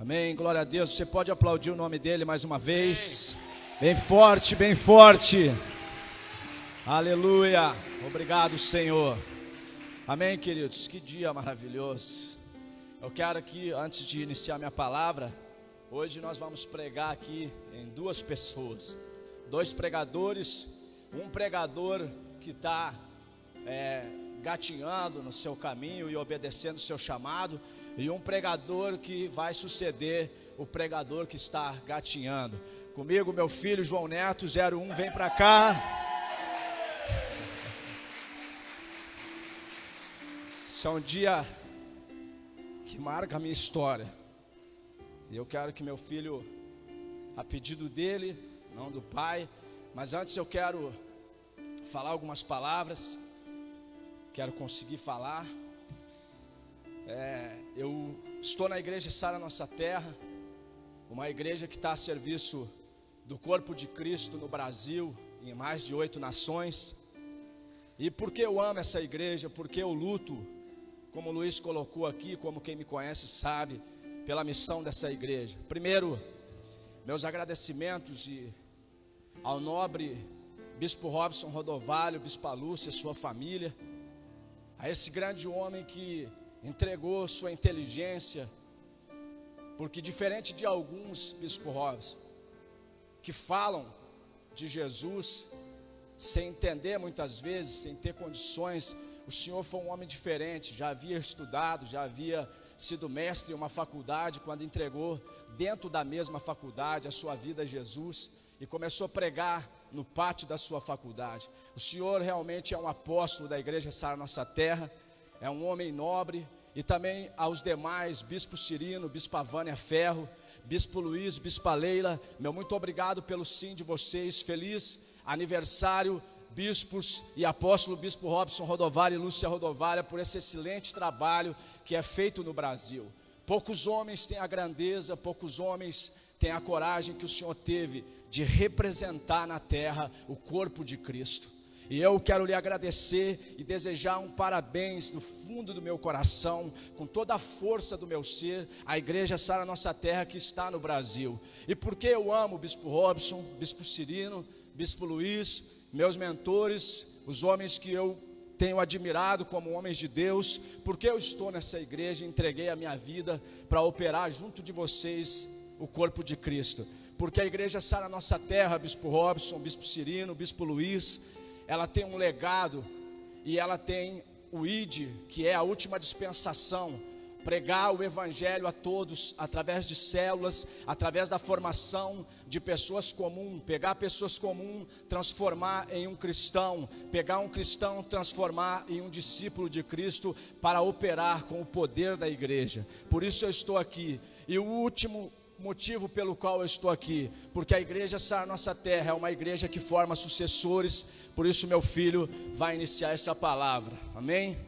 Amém, glória a Deus. Você pode aplaudir o nome dele mais uma vez. Bem forte, bem forte. Aleluia. Obrigado, Senhor. Amém, queridos. Que dia maravilhoso. Eu quero aqui, antes de iniciar minha palavra, hoje nós vamos pregar aqui em duas pessoas. Dois pregadores. Um pregador que está gatinhando no seu caminho e obedecendo o seu chamado. E um pregador que vai suceder o pregador que está gatinhando. Comigo, meu filho João Neto, 01, vem para cá. Esse é um dia que marca a minha história. E eu quero que meu filho, a pedido dele, não do pai, mas antes eu quero falar algumas palavras. Quero conseguir falar. Eu estou na igreja Sara Nossa Terra, uma igreja que está a serviço do corpo de Cristo no Brasil, em mais de 8 nações. E por que eu amo essa igreja? Porque eu luto, como o Luiz colocou aqui, como quem me conhece sabe, pela missão dessa igreja. Primeiro, meus agradecimentos ao nobre Bispo Robson Rodovalho, Bispa Lúcia, sua família, a esse grande homem que entregou sua inteligência, porque diferente de alguns, Bispo Robson, que falam de Jesus sem entender muitas vezes, sem ter condições, o senhor foi um homem diferente, já havia estudado, já havia sido mestre em uma faculdade, quando entregou dentro da mesma faculdade a sua vida a Jesus e começou a pregar no pátio da sua faculdade. O senhor realmente é um apóstolo da igreja Sara Nossa Terra, é um homem nobre. E também aos demais, Bispo Cirino, Bispa Vânia Ferro, Bispo Luiz, Bispa Leila, meu muito obrigado pelo sim de vocês. Feliz aniversário, bispos e apóstolo Bispo Robson Rodovalho e Lúcia Rodovalho, por esse excelente trabalho que é feito no Brasil. Poucos homens têm a grandeza, poucos homens têm a coragem que o Senhor teve de representar na terra o corpo de Cristo. E eu quero lhe agradecer e desejar um parabéns do fundo do meu coração, com toda a força do meu ser, à igreja Sara Nossa Terra que está no Brasil. E porque eu amo o Bispo Robson, Bispo Cirino, Bispo Luiz, meus mentores, os homens que eu tenho admirado como homens de Deus, porque eu estou nessa igreja e entreguei a minha vida para operar junto de vocês o corpo de Cristo. Porque a igreja Sara Nossa Terra, Bispo Robson, Bispo Cirino, Bispo Luiz, ela tem um legado e ela tem o ID, que é a última dispensação, pregar o evangelho a todos, através de células, através da formação de pessoas comuns, pegar pessoas comuns, transformar em um cristão, pegar um cristão, transformar em um discípulo de Cristo, para operar com o poder da igreja. Por isso eu estou aqui. E o último motivo pelo qual eu estou aqui, porque a igreja Sara Nossa Terra é uma igreja que forma sucessores. Por isso meu filho vai iniciar essa palavra, amém?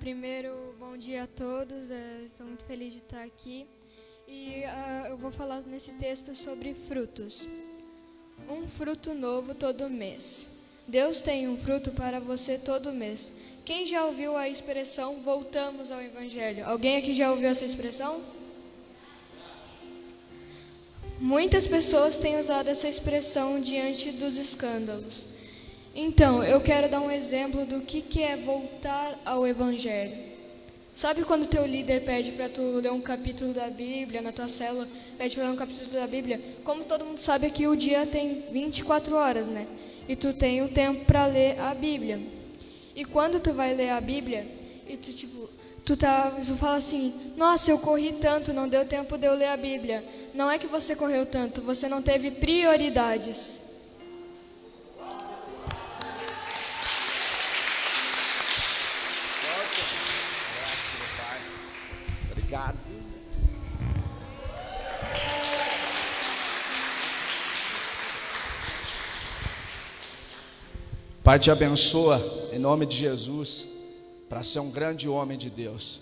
Primeiro, bom dia a todos, estou muito feliz de estar aqui. E eu vou falar nesse texto sobre frutos. Um fruto novo todo mês. Deus tem um fruto para você todo mês. Quem já ouviu a expressão voltamos ao Evangelho? Alguém aqui já ouviu essa expressão? Muitas pessoas têm usado essa expressão diante dos escândalos. Então, eu quero dar um exemplo do que é voltar ao Evangelho. Sabe quando o teu líder pede para tu ler um capítulo da Bíblia, na tua célula, pede para ler um capítulo da Bíblia? Como todo mundo sabe aqui, o dia tem 24 horas, né? E tu tem um tempo para ler a Bíblia. E quando tu vai ler a Bíblia, e tu fala assim, nossa, eu corri tanto, não deu tempo de eu ler a Bíblia. Não é que você correu tanto, você não teve prioridades. Obrigado. Pai, te abençoa em nome de Jesus, para ser um grande homem de Deus,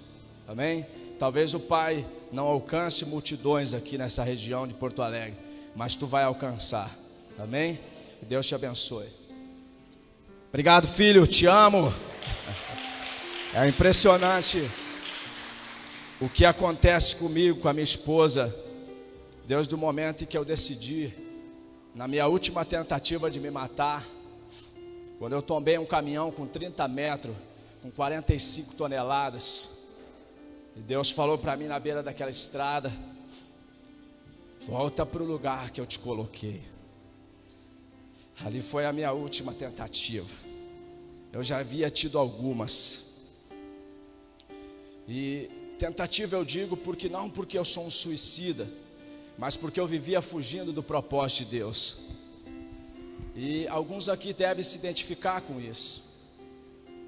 amém? Talvez o Pai não alcance multidões aqui nessa região de Porto Alegre, mas tu vai alcançar, amém? Que Deus te abençoe. Obrigado, filho, te amo. É impressionante o que acontece comigo, com a minha esposa, desde o momento em que eu decidi, na minha última tentativa de me matar, quando eu tombei um caminhão com 30 metros, com 45 toneladas, e Deus falou para mim na beira daquela estrada: volta para o lugar que eu te coloquei. Ali foi a minha última tentativa. Eu já havia tido algumas. E tentativa eu digo porque não porque eu sou um suicida, mas porque eu vivia fugindo do propósito de Deus. E alguns aqui devem se identificar com isso.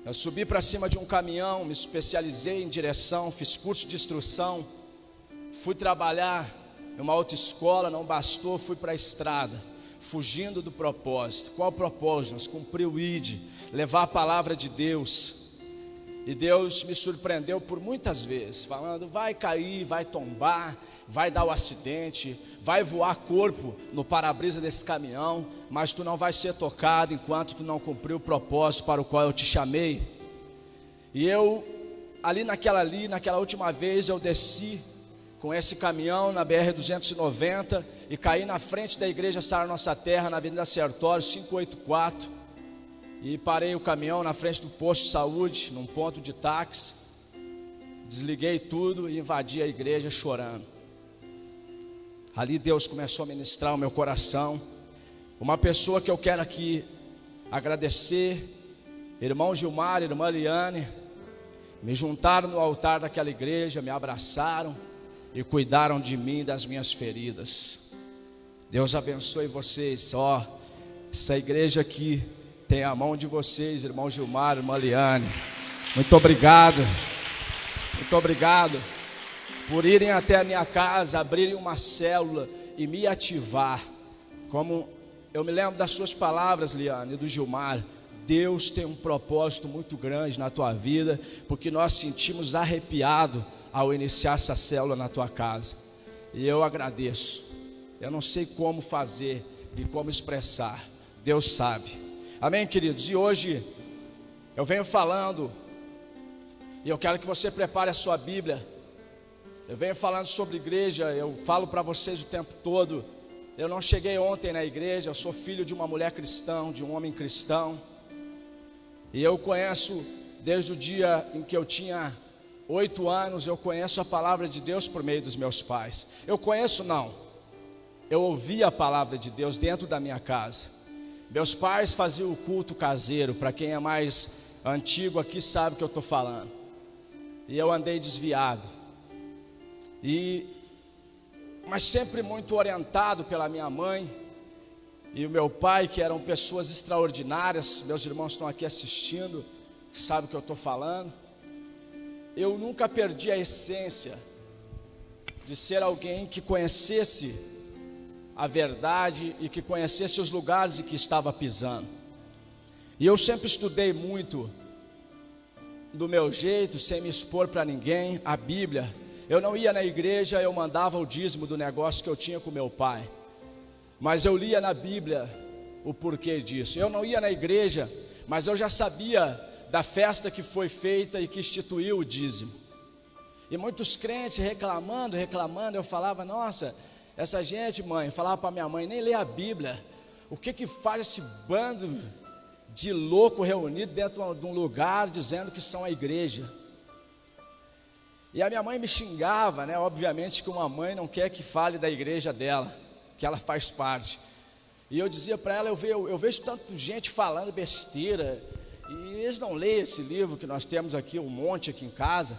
Eu subi para cima de um caminhão, me especializei em direção, fiz curso de instrução, fui trabalhar em uma autoescola, não bastou, fui para a estrada, fugindo do propósito. Qual o propósito? Cumprir o ID, levar a palavra de Deus. E Deus me surpreendeu por muitas vezes, falando: vai cair, vai tombar, vai dar o acidente, vai voar corpo no para-brisa desse caminhão, mas tu não vai ser tocado enquanto tu não cumprir o propósito para o qual eu te chamei. E eu, naquela última vez, eu desci com esse caminhão na BR-290 e caí na frente da igreja Sara Nossa Terra, na Avenida Sertório, 584, e parei o caminhão na frente do posto de saúde, num ponto de táxi, desliguei tudo e invadi a igreja chorando. Ali Deus começou a ministrar o meu coração. Uma pessoa que eu quero aqui agradecer, irmão Gilmar, irmã Liane, me juntaram no altar daquela igreja, me abraçaram e cuidaram de mim e das minhas feridas. Deus abençoe vocês. Essa igreja aqui tem a mão de vocês, irmão Gilmar, irmã Liane. Muito obrigado por irem até a minha casa, abrirem uma célula e me ativar. Como eu me lembro das suas palavras, Liane, e do Gilmar, Deus tem um propósito muito grande na tua vida, porque nós sentimos arrepiado ao iniciar essa célula na tua casa. E eu agradeço. Eu não sei como fazer e como expressar, Deus sabe. Amém, queridos? E hoje eu venho falando, e eu quero que você prepare a sua Bíblia. Eu venho falando sobre igreja, eu falo para vocês o tempo todo. Eu não cheguei ontem na igreja, eu sou filho de uma mulher cristã, de um homem cristão. E eu conheço, desde o dia em que eu tinha 8 anos, eu conheço a palavra de Deus por meio dos meus pais. Eu ouvi a palavra de Deus dentro da minha casa. Meus pais faziam o culto caseiro, para quem é mais antigo aqui sabe o que eu estou falando. E eu andei desviado. Mas sempre muito orientado pela minha mãe e o meu pai, que eram pessoas extraordinárias. Meus irmãos estão aqui assistindo, sabem o que eu estou falando. Eu nunca perdi a essência de ser alguém que conhecesse a verdade e que conhecesse os lugares em que estava pisando. E eu sempre estudei muito do meu jeito, sem me expor para ninguém, a Bíblia. Eu não ia na igreja, eu mandava o dízimo do negócio que eu tinha com meu pai, mas eu lia na Bíblia o porquê disso. Eu não ia na igreja, mas eu já sabia da festa que foi feita e que instituiu o dízimo. E muitos crentes reclamando, eu falava: nossa, essa gente, mãe, falava para minha mãe, nem lê a Bíblia. O que faz esse bando de louco reunido dentro de um lugar dizendo que são a igreja? E a minha mãe me xingava, né? Obviamente que uma mãe não quer que fale da igreja dela, que ela faz parte. E eu dizia para ela: eu vejo tanta gente falando besteira, e eles não leem esse livro que nós temos aqui, um monte aqui em casa.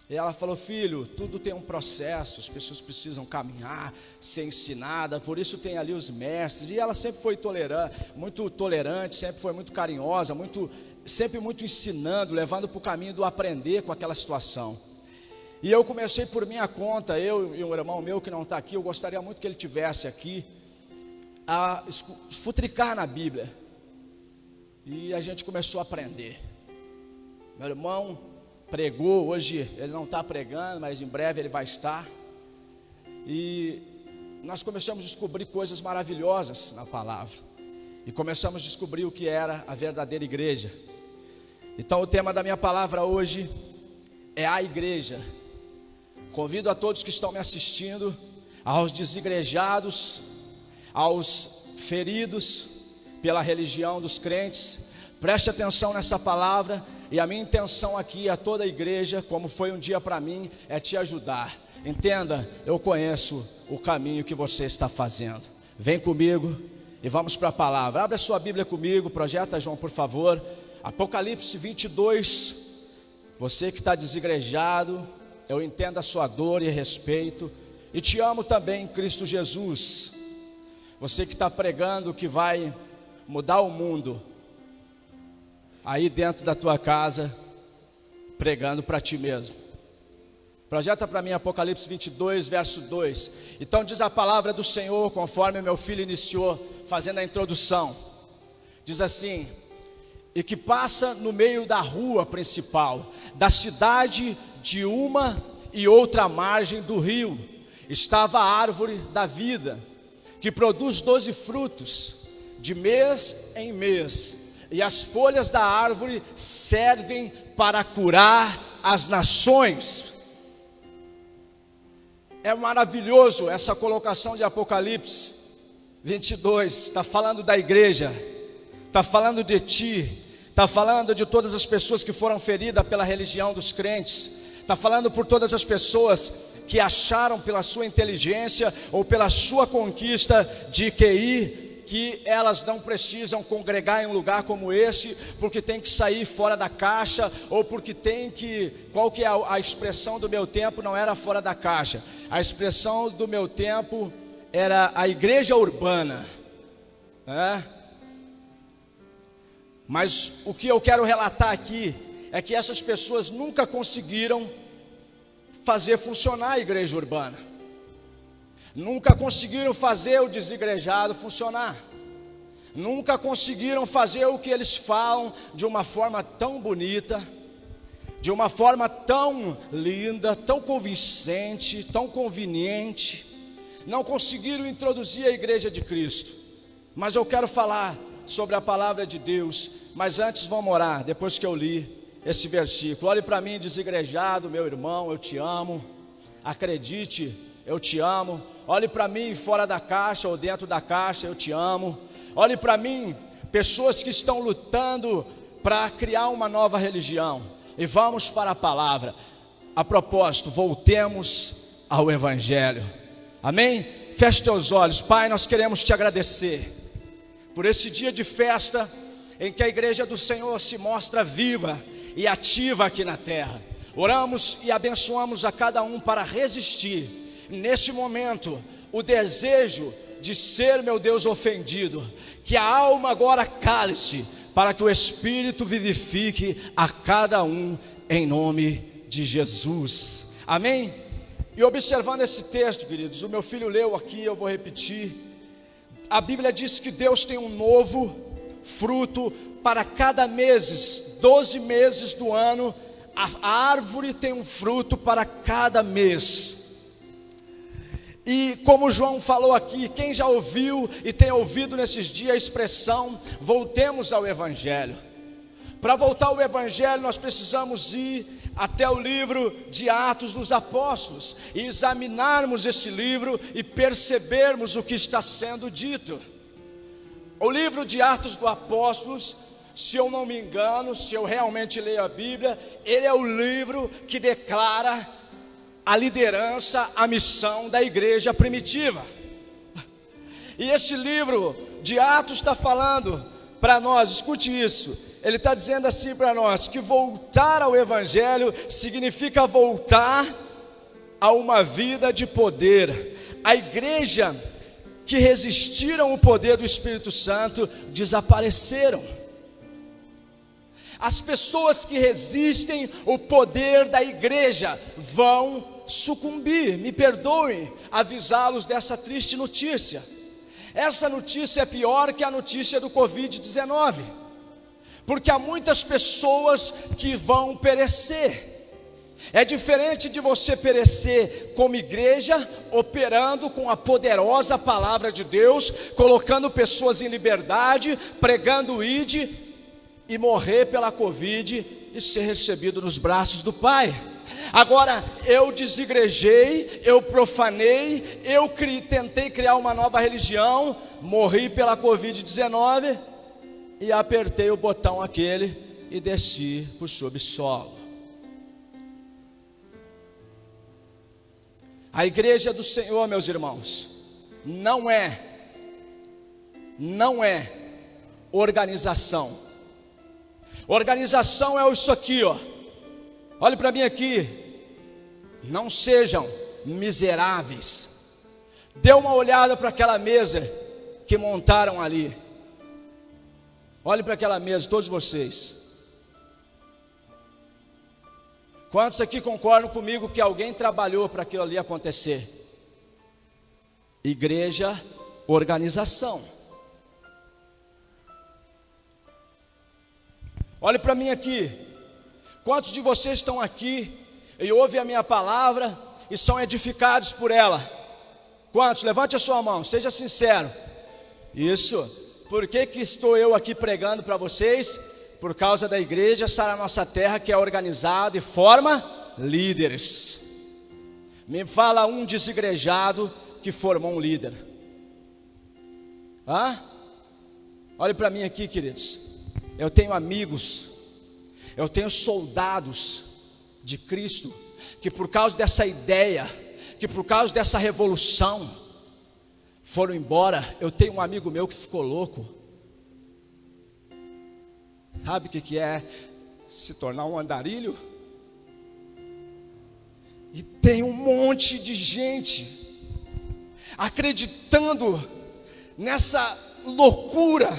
E ela falou: filho, tudo tem um processo, as pessoas precisam caminhar, ser ensinada, por isso tem ali os mestres. E ela sempre foi muito tolerante, sempre foi muito carinhosa, sempre muito ensinando, levando para o caminho do aprender com aquela situação. E eu comecei por minha conta, eu e um irmão meu que não está aqui, eu gostaria muito que ele estivesse aqui, a futricar na Bíblia. E a gente começou a aprender. Meu irmão pregou, hoje ele não está pregando, mas em breve ele vai estar. E nós começamos a descobrir coisas maravilhosas na palavra. E começamos a descobrir o que era a verdadeira igreja. Então o tema da minha palavra hoje é a igreja Convido a todos que estão me assistindo, aos desigrejados, aos feridos pela religião dos crentes, preste atenção nessa palavra. E a minha intenção aqui a toda a igreja, como foi um dia para mim, é te ajudar. Entenda, eu conheço o caminho que você está fazendo. Vem comigo e vamos para a palavra. Abre a sua Bíblia comigo, projeta, João, por favor. Apocalipse 22. Você que está desigrejado, eu entendo a sua dor e respeito, e te amo também em Cristo Jesus. Você que está pregando que vai mudar o mundo, aí dentro da tua casa, pregando para ti mesmo. Projeta para mim Apocalipse 22, verso 2. Então diz a palavra do Senhor, conforme meu filho iniciou, fazendo a introdução. Diz assim: e que passa no meio da rua principal, da cidade de uma e outra margem do rio, estava a árvore da vida, que produz 12 frutos, de mês em mês, e as folhas da árvore servem para curar as nações. É maravilhoso essa colocação de Apocalipse 22, está falando da igreja, está falando de ti, está falando de todas as pessoas que foram feridas pela religião dos crentes, está falando por todas as pessoas que acharam pela sua inteligência ou pela sua conquista de QI, que elas não precisam congregar em um lugar como este, porque tem que sair fora da caixa, ou porque tem que, qual que é a expressão do meu tempo? Não era fora da caixa, a expressão do meu tempo era a igreja urbana, né? Mas o que eu quero relatar aqui é que essas pessoas nunca conseguiram fazer funcionar a igreja urbana, nunca conseguiram fazer o desigrejado funcionar, nunca conseguiram fazer o que eles falam de uma forma tão bonita, de uma forma tão linda, tão convincente, tão conveniente. Não conseguiram introduzir a igreja de Cristo. Mas eu quero falar sobre a palavra de Deus, mas antes vamos orar, depois que eu li esse versículo. Olhe para mim, desigrejado, meu irmão, eu te amo. Acredite, eu te amo. Olhe para mim fora da caixa ou dentro da caixa, eu te amo. Olhe para mim, pessoas que estão lutando para criar uma nova religião. E vamos para a palavra. A propósito, voltemos ao Evangelho. Amém? Feche teus olhos. Pai, nós queremos te agradecer por esse dia de festa em que a igreja do Senhor se mostra viva e ativa aqui na terra. Oramos e abençoamos a cada um para resistir nesse momento o desejo de ser, meu Deus, ofendido. Que a alma agora cale-se, para que o Espírito vivifique a cada um, em nome de Jesus. Amém? E observando esse texto, queridos, o meu filho leu aqui, eu vou repetir. A Bíblia diz que Deus tem um novo fruto para cada mês, 12 meses do ano. A árvore tem um fruto para cada mês. E como João falou aqui, quem já ouviu e tem ouvido nesses dias a expressão, voltemos ao Evangelho. Para voltar ao Evangelho nós precisamos ir até o livro de Atos dos Apóstolos e examinarmos esse livro e percebermos o que está sendo dito. O livro de Atos dos Apóstolos, se eu não me engano, se eu realmente leio a Bíblia, ele é o livro que declara a liderança, a missão da igreja primitiva. E esse livro de Atos está falando para nós, escute isso, ele está dizendo assim para nós, que voltar ao Evangelho significa voltar a uma vida de poder. A igreja que resistiram ao poder do Espírito Santo desapareceram. As pessoas que resistem ao poder da igreja vão sucumbir. Me perdoem avisá-los dessa triste notícia. Essa notícia é pior que a notícia do Covid-19, porque há muitas pessoas que vão perecer. É diferente de você perecer como igreja, operando com a poderosa palavra de Deus, colocando pessoas em liberdade, pregando o ID, e morrer pela Covid e ser recebido nos braços do Pai. Agora, eu desigrejei, eu profanei, tentei criar uma nova religião, morri pela Covid-19 e apertei o botão aquele e desci para o subsolo. A igreja do Senhor, meus irmãos, não é organização. Organização é isso aqui, ó. Olhe para mim aqui. Não sejam miseráveis. Dê uma olhada para aquela mesa que montaram ali. Olhe para aquela mesa, todos vocês. Quantos aqui concordam comigo que alguém trabalhou para aquilo ali acontecer? Igreja, organização. Olhe para mim aqui. Quantos de vocês estão aqui e ouvem a minha palavra e são edificados por ela? Quantos? Levante a sua mão, seja sincero. Isso. Por que estou eu aqui pregando para vocês? Por causa da igreja Sara Nossa Terra, que é organizada e forma líderes. Me fala um desigrejado que formou um líder. Olhe para mim aqui, queridos. Eu tenho amigos, eu tenho soldados de Cristo, que por causa dessa ideia, que por causa dessa revolução, foram embora. Eu tenho um amigo meu que ficou louco. Sabe o que é se tornar um andarilho? E tem um monte de gente acreditando nessa loucura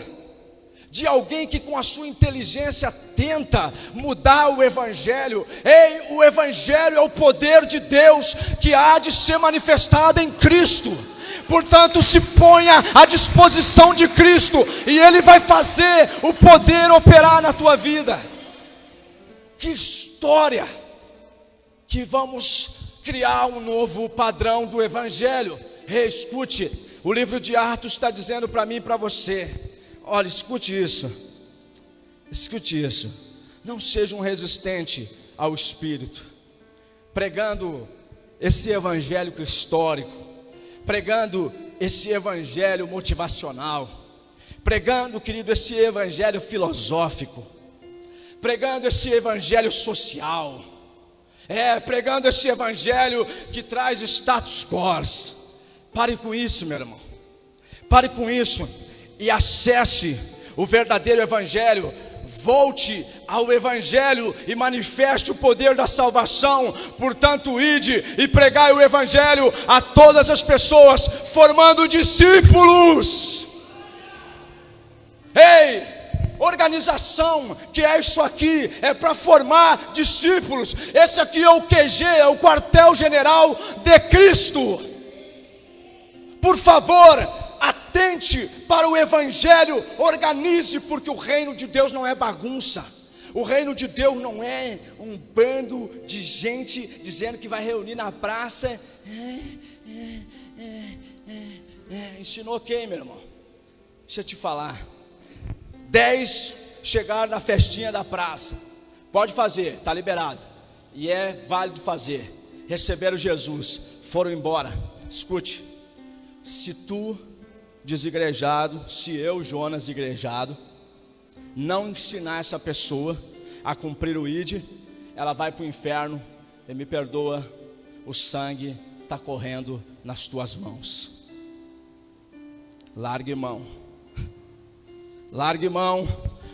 de alguém que com a sua inteligência tenta mudar o Evangelho. Ei, o Evangelho é o poder de Deus que há de ser manifestado em Cristo. Portanto, se ponha à disposição de Cristo e Ele vai fazer o poder operar na tua vida. Que história! Que vamos criar um novo padrão do Evangelho. Ei, escute, o livro de Atos está dizendo para mim e para você. Olha, escute isso. Escute isso. Não seja um resistente ao Espírito, pregando esse evangelho histórico, pregando esse evangelho motivacional, pregando, querido, esse evangelho filosófico, pregando esse evangelho social, pregando esse evangelho que traz status quo. Pare com isso, meu irmão. Pare com isso e acesse o verdadeiro evangelho. Volte ao Evangelho e manifeste o poder da salvação. Portanto, ide e pregai o Evangelho a todas as pessoas, formando discípulos. Ei, organização, que é isso aqui, é para formar discípulos. Esse aqui é o QG, é o quartel-general de Cristo. Por favor, atente para o Evangelho, organize, porque o reino de Deus não é bagunça. O reino de Deus não é um bando de gente dizendo que vai reunir na praça. Ensinou quem, meu irmão? Deixa eu te falar. 10 chegaram na festinha da praça. Pode fazer, está liberado. E é válido fazer. Receberam Jesus, foram embora. Escute, se tu desigrejado, se eu, Jonas, igrejado, não ensinar essa pessoa a cumprir o ID, ela vai para o inferno. E me perdoa, o sangue está correndo nas tuas mãos. Largue mão. Largue mão.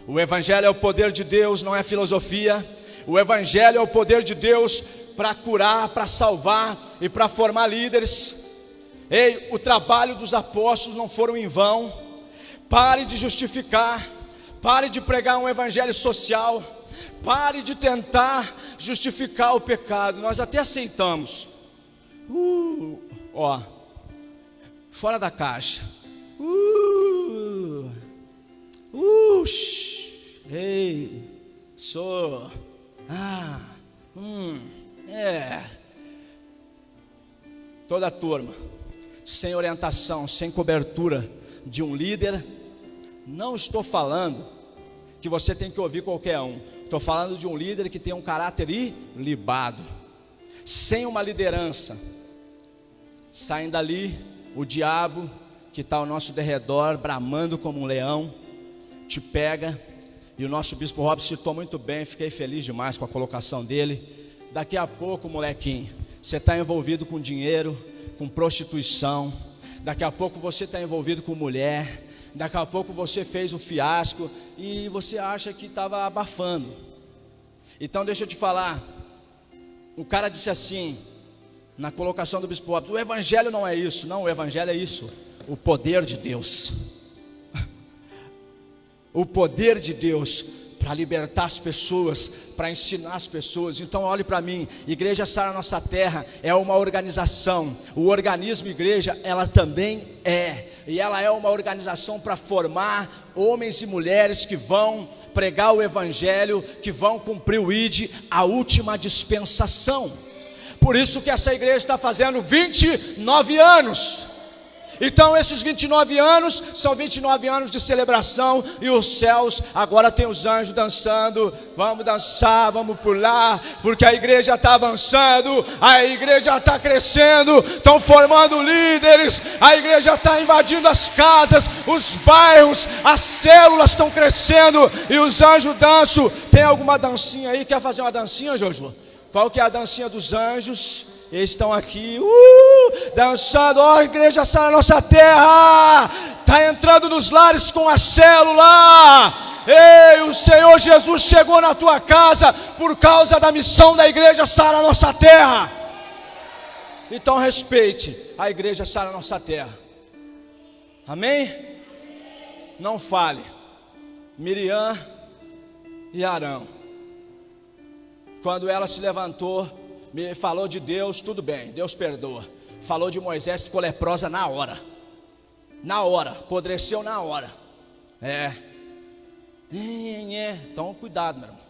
O Evangelho é o poder de Deus, não é filosofia. O Evangelho é o poder de Deus para curar, para salvar e para formar líderes. Ei, o trabalho dos apóstolos não foram em vão. Pare de justificar, pare de pregar um evangelho social, pare de tentar justificar o pecado. Nós até aceitamos. Fora da caixa. Ei, sou. Toda a turma, sem orientação, sem cobertura de um líder. Não estou falando que você tem que ouvir qualquer um. Estou falando de um líder que tem um caráter ilibado. sem uma liderança, saem dali, o diabo que está ao nosso derredor, bramando como um leão, te pega. E o nosso bispo Robson citou muito bem, fiquei feliz demais com a colocação dele. Daqui a pouco, molequinho, você está envolvido com dinheiro, com prostituição. Daqui a pouco você está envolvido com mulher. Daqui a pouco você fez o fiasco e você acha que estava abafando. Então deixa eu te falar, o cara disse assim, na colocação do bispo Robson: o evangelho não é isso. Não, o evangelho é isso, o poder de Deus. O poder de Deus para libertar as pessoas, para ensinar as pessoas. Então olhe para mim, Igreja Sara Nossa Terra é uma organização. O organismo igreja, ela também é. E ela é uma organização para formar homens e mulheres que vão pregar o evangelho, que vão cumprir o ID, a última dispensação. Por isso que essa igreja está fazendo 29 anos. Então esses 29 anos são 29 anos de celebração. E os céus, agora tem os anjos dançando. Vamos dançar, vamos pular, porque a igreja está avançando, a igreja está crescendo, estão formando líderes, a igreja está invadindo as casas, os bairros, as células estão crescendo. E os anjos dançam. Tem alguma dancinha aí? Quer fazer uma dancinha, Jojo? Qual que é a dancinha dos anjos? Eles estão aqui, dançando. Ó, Igreja Sara Nossa Terra está entrando nos lares com a célula. Ei, o Senhor Jesus chegou na tua casa por causa da missão da Igreja Sara Nossa Terra. Então respeite a Igreja Sara Nossa Terra. Amém? Não fale. Miriam e Arão, quando ela se levantou, me falou de Deus, tudo bem, Deus perdoa. Falou de Moisés, ficou leprosa na hora. Na hora, apodreceu na hora. Então cuidado, meu irmão.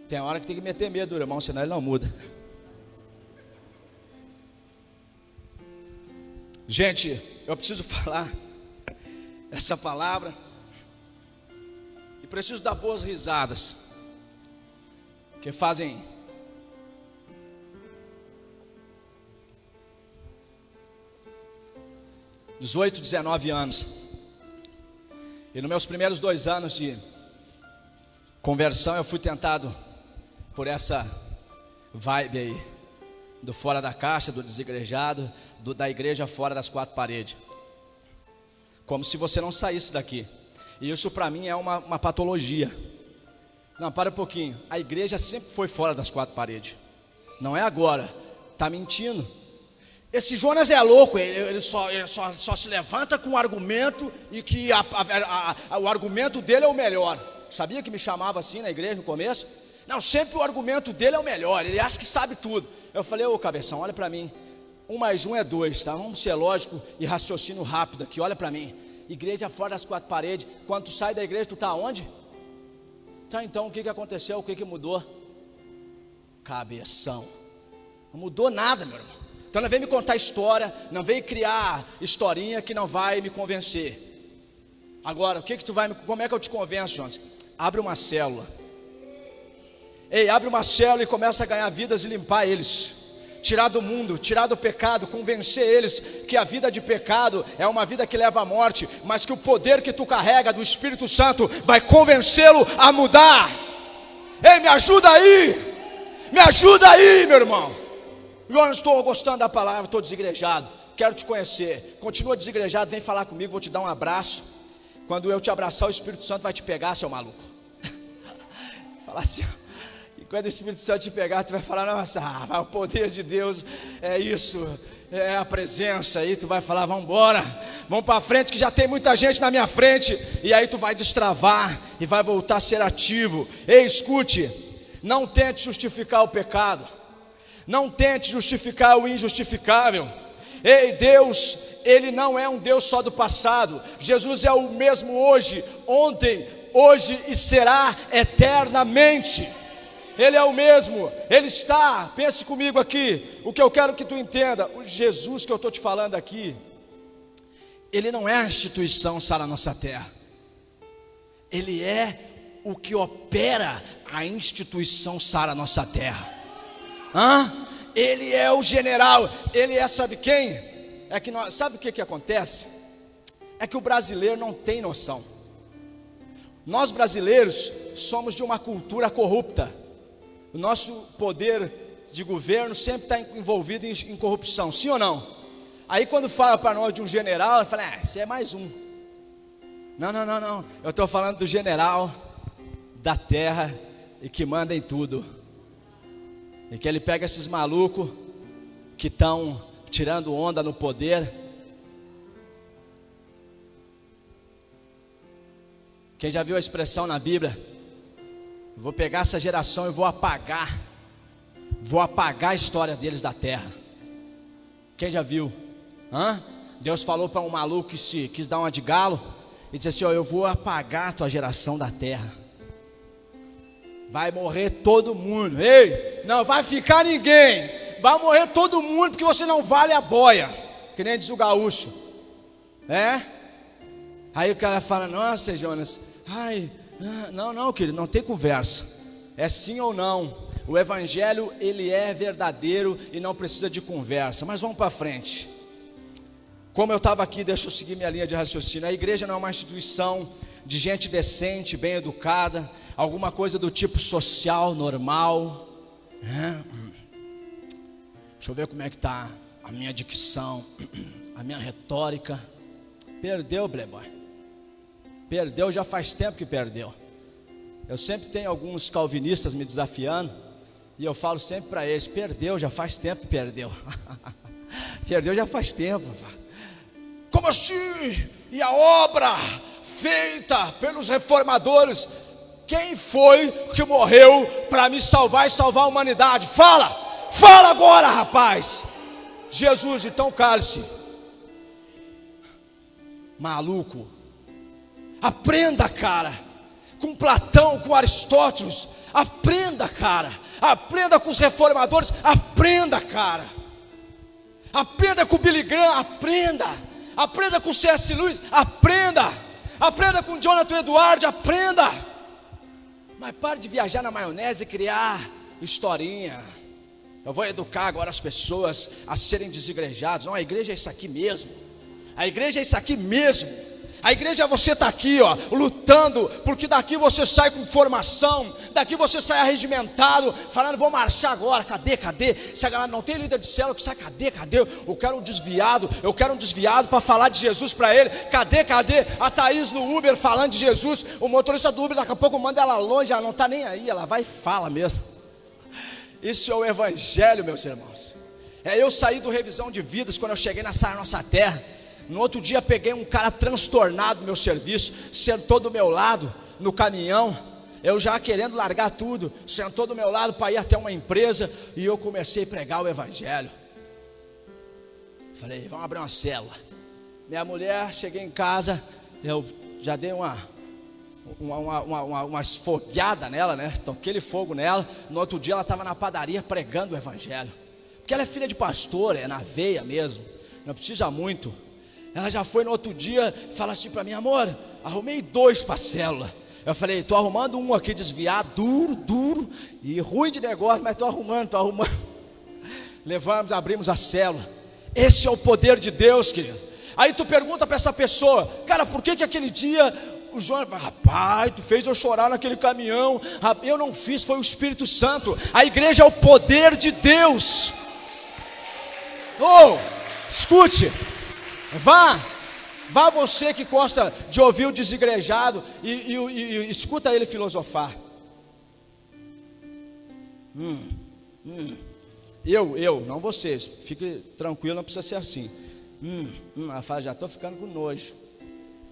Tem hora que tem que meter medo do irmão, senão ele não muda. Gente, eu preciso falar essa palavra e preciso dar boas risadas, que fazem 18, 19 anos. E nos meus primeiros 2 anos de conversão, eu fui tentado por essa vibe aí, do fora da caixa, do desigrejado, da igreja fora das 4 paredes. Como se você não saísse daqui. E isso para mim é uma patologia. Não, para um pouquinho. A igreja sempre foi fora das 4 paredes. Não é agora. Está mentindo. Esse Jonas é louco, ele só se levanta com um argumento e que o argumento dele é o melhor. Sabia que me chamava assim na igreja no começo? Não, sempre o argumento dele é o melhor, ele acha que sabe tudo. Eu falei: ô cabeção, olha para mim, 1 mais 1 é 2, tá? Vamos ser lógico e raciocínio rápido aqui, olha para mim. Igreja fora das 4 paredes, quando tu sai da igreja, tu tá onde? Tá, então o que aconteceu, o que mudou? Cabeção, não mudou nada, meu irmão. Então não vem me contar história, não vem criar historinha que não vai me convencer. Agora, como é que eu te convenço, Jonas? Abre uma célula. Ei, abre uma célula e começa a ganhar vidas e limpar eles. Tirar do mundo, tirar do pecado, convencer eles que a vida de pecado é uma vida que leva à morte, mas que o poder que tu carrega do Espírito Santo vai convencê-lo a mudar. Ei, me ajuda aí, meu irmão. João, estou gostando da palavra, estou desigrejado, quero te conhecer. Continua desigrejado, vem falar comigo, vou te dar um abraço. Quando eu te abraçar, o Espírito Santo vai te pegar, seu maluco. Falar assim, e quando o Espírito Santo te pegar, tu vai falar: nossa, o poder de Deus é isso, é a presença. Aí tu vai falar: vamos embora, vamos para frente, que já tem muita gente na minha frente. E aí tu vai destravar e vai voltar a ser ativo. Ei, escute, não tente justificar o pecado. Não tente justificar o injustificável. Ei, Deus, Ele não é um Deus só do passado. Jesus é o mesmo hoje, ontem, hoje e será eternamente. Ele é o mesmo, Ele está, pense comigo aqui, o que eu quero que tu entenda, o Jesus que eu estou te falando aqui, Ele não é a instituição Sara Nossa Terra. Ele é o que opera a instituição Sara Nossa Terra. Ele é o general. Ele é, sabe quem? Sabe o que acontece? É que o brasileiro não tem noção. Nós brasileiros somos de uma cultura corrupta. O nosso poder de governo sempre está envolvido em corrupção, sim ou não? Aí quando fala para nós de um general, eu falo, esse é mais um. Não, eu estou falando do general da terra e que manda em tudo. E que ele pega esses malucos que estão tirando onda no poder. Quem já viu a expressão na Bíblia? Vou pegar essa geração e vou apagar a história deles da terra. Quem já viu? Deus falou para um maluco que quis dar uma de galo e disse assim, eu vou apagar a tua geração da terra. Vai morrer todo mundo. Ei, não vai ficar ninguém. Vai morrer todo mundo porque você não vale a boia. Que nem diz o gaúcho. Aí o cara fala, nossa, Jonas, não, querido, não tem conversa. É sim ou não. O evangelho, ele é verdadeiro e não precisa de conversa. Mas vamos para frente. Como eu estava aqui, deixa eu seguir minha linha de raciocínio. A igreja não é uma instituição de gente decente, bem educada, alguma coisa do tipo social, normal. Deixa eu ver como é que está a minha dicção, a minha retórica. Perdeu, playboy. Perdeu, já faz tempo que perdeu. Eu sempre tenho alguns calvinistas me desafiando e eu falo sempre para eles, perdeu, já faz tempo que perdeu. Perdeu já faz tempo. Como assim? E a obra feita pelos reformadores, quem foi que morreu para me salvar e salvar a humanidade? Fala agora, rapaz. Jesus, então cale-se. Maluco. Aprenda, cara. Com Platão, com Aristóteles. Aprenda, cara. Aprenda com os reformadores. Aprenda, cara. Aprenda com o Billy Graham. Aprenda com o C.S. Lewis. Aprenda com o Jonathan Edwards. Aprenda. Mas pare de viajar na maionese e criar historinha. Eu vou educar agora as pessoas a serem desigrejados. Não, a igreja é isso aqui mesmo. A igreja é isso aqui mesmo. A igreja é você estar aqui, lutando, porque daqui você sai com formação, daqui você sai arregimentado, falando, vou marchar agora, cadê? Se a galera não tem líder de célula, que sai, cadê? Eu quero um desviado para falar de Jesus para ele, cadê? A Thaís no Uber falando de Jesus, o motorista do Uber daqui a pouco manda ela longe, ela não está nem aí, ela vai e fala mesmo. Isso é o evangelho, meus irmãos. Eu saí do revisão de vidas quando eu cheguei nessa nossa terra. No outro dia peguei um cara transtornado no meu serviço, sentou do meu lado no caminhão, eu já querendo largar tudo, sentou do meu lado para ir até uma empresa, e eu comecei a pregar o evangelho. Falei, vamos abrir uma célula. Minha mulher, cheguei em casa, eu já dei uma esfogueada nela, né? Toquei aquele fogo nela. No outro dia ela estava na padaria pregando o evangelho, porque ela é filha de pastor, é na veia mesmo, não precisa muito. Ela já foi no outro dia, fala assim para mim, amor, arrumei 2 para a célula. Eu falei, estou arrumando um aqui desviado, duro, e ruim de negócio, mas estou arrumando. Levamos, abrimos a célula. Esse é o poder de Deus, querido. Aí tu pergunta para essa pessoa, cara, por que aquele dia o João, rapaz, tu fez eu chorar naquele caminhão? Eu não fiz, foi o Espírito Santo. A igreja é o poder de Deus. Escute. Vá você que gosta de ouvir o desigrejado e escuta ele filosofar. Eu, não vocês, fique tranquilo, não precisa ser assim. Ela fala, já estou ficando com nojo.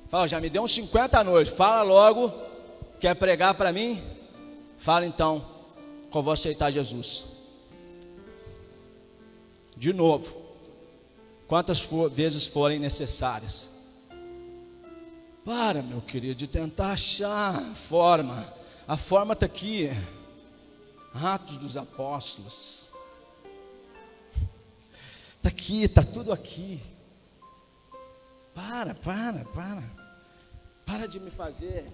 Fala, já me deu uns 50 nojos. Fala logo, quer pregar para mim? Fala então, que eu vou aceitar Jesus. De novo. Quantas vezes forem necessárias. Para, meu querido, de tentar achar a forma. A forma está aqui. Atos dos Apóstolos. Está aqui, está tudo aqui. Para. Para de me fazer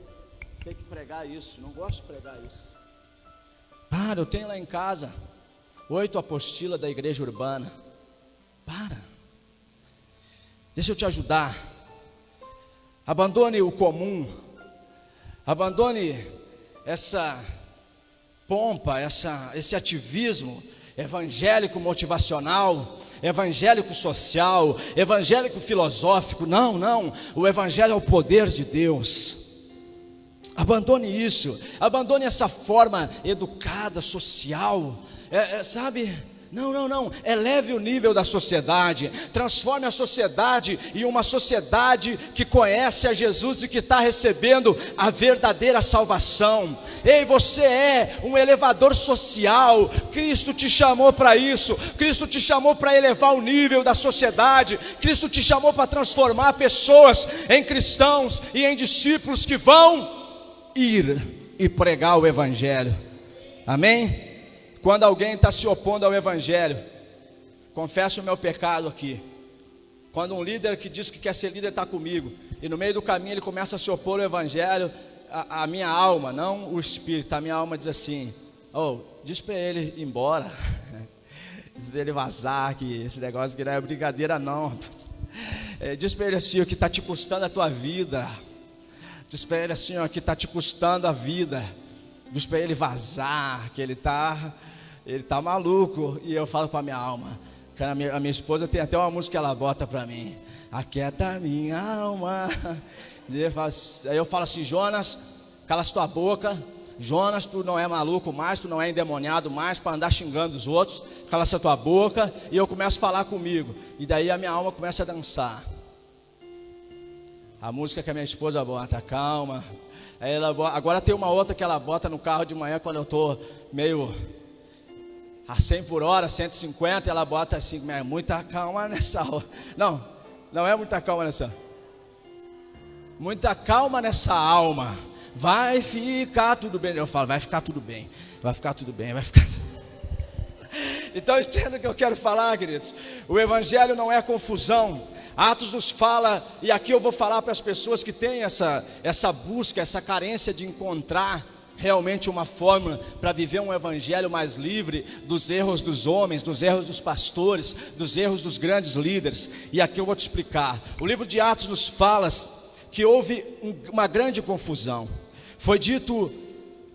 ter que pregar isso. Não gosto de pregar isso. Eu tenho lá em casa 8 apostilas da igreja urbana. Para. Deixa eu te ajudar. Abandone o comum. Abandone essa pompa, esse ativismo evangélico motivacional, evangélico social, evangélico filosófico. Não. O evangelho é o poder de Deus. Abandone isso. Abandone essa forma educada, social. Sabe? Não. Eleve o nível da sociedade. Transforme a sociedade em uma sociedade que conhece a Jesus e que está recebendo a verdadeira salvação. Ei, você é um elevador social. Cristo te chamou para isso. Cristo te chamou para elevar o nível da sociedade. Cristo te chamou para transformar pessoas em cristãos e em discípulos que vão ir e pregar o evangelho. Amém? Quando alguém está se opondo ao evangelho, confesso o meu pecado aqui. Quando um líder que diz que quer ser líder está comigo, e no meio do caminho ele começa a se opor ao evangelho, a minha alma, não o espírito, a minha alma diz assim: diz para ele ir embora, diz para ele vazar, que esse negócio que não é brincadeira não. Diz para ele assim: o que está te custando a tua vida. Diz para ele assim: que está te custando a vida. Diz para ele vazar, que ele tá maluco. E eu falo para a minha alma, que a minha esposa tem até uma música que ela bota para mim: aquieta minha alma. Aí eu falo assim: Jonas, cala tua boca. Jonas, tu não é maluco mais, tu não é endemoniado mais para andar xingando os outros. Cala essa tua boca. E eu começo a falar comigo. E daí a minha alma começa a dançar. A música que a minha esposa bota: calma. Aí agora tem uma outra que ela bota no carro de manhã, quando eu estou meio a 100 por hora, 150, ela bota assim: muita calma nessa hora. Não é muita calma nessa. Muita calma nessa alma. Vai ficar tudo bem. Eu falo: vai ficar tudo bem. Vai ficar tudo bem, vai ficar. Então entenda o que eu quero falar, queridos. O evangelho não é confusão. Atos nos fala, e aqui eu vou falar para as pessoas que têm essa busca, essa carência de encontrar realmente uma fórmula para viver um evangelho mais livre dos erros dos homens, dos erros dos pastores, dos erros dos grandes líderes. E aqui eu vou te explicar. O livro de Atos nos fala que houve uma grande confusão. Foi dito,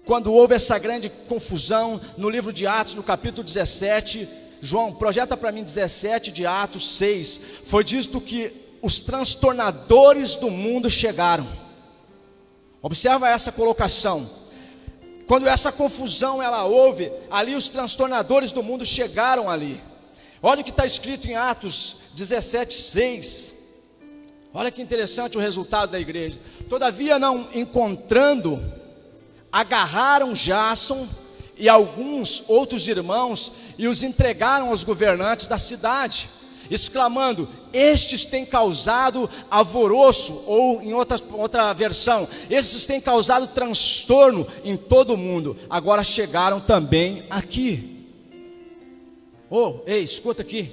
quando houve essa grande confusão, no livro de Atos, no capítulo 17, João, projeta para mim 17 de Atos 6, foi dito que os transtornadores do mundo chegaram. Observa essa colocação. Quando essa confusão ela houve, ali os transtornadores do mundo chegaram ali. Olha o que está escrito em Atos 17, 6. Olha que interessante o resultado da igreja. Todavia, não encontrando, agarraram Jason e alguns outros irmãos e os entregaram aos governantes da cidade, exclamando: estes têm causado alvoroço, ou em outra versão, estes têm causado transtorno em todo o mundo, agora chegaram também aqui. Ei, escuta aqui.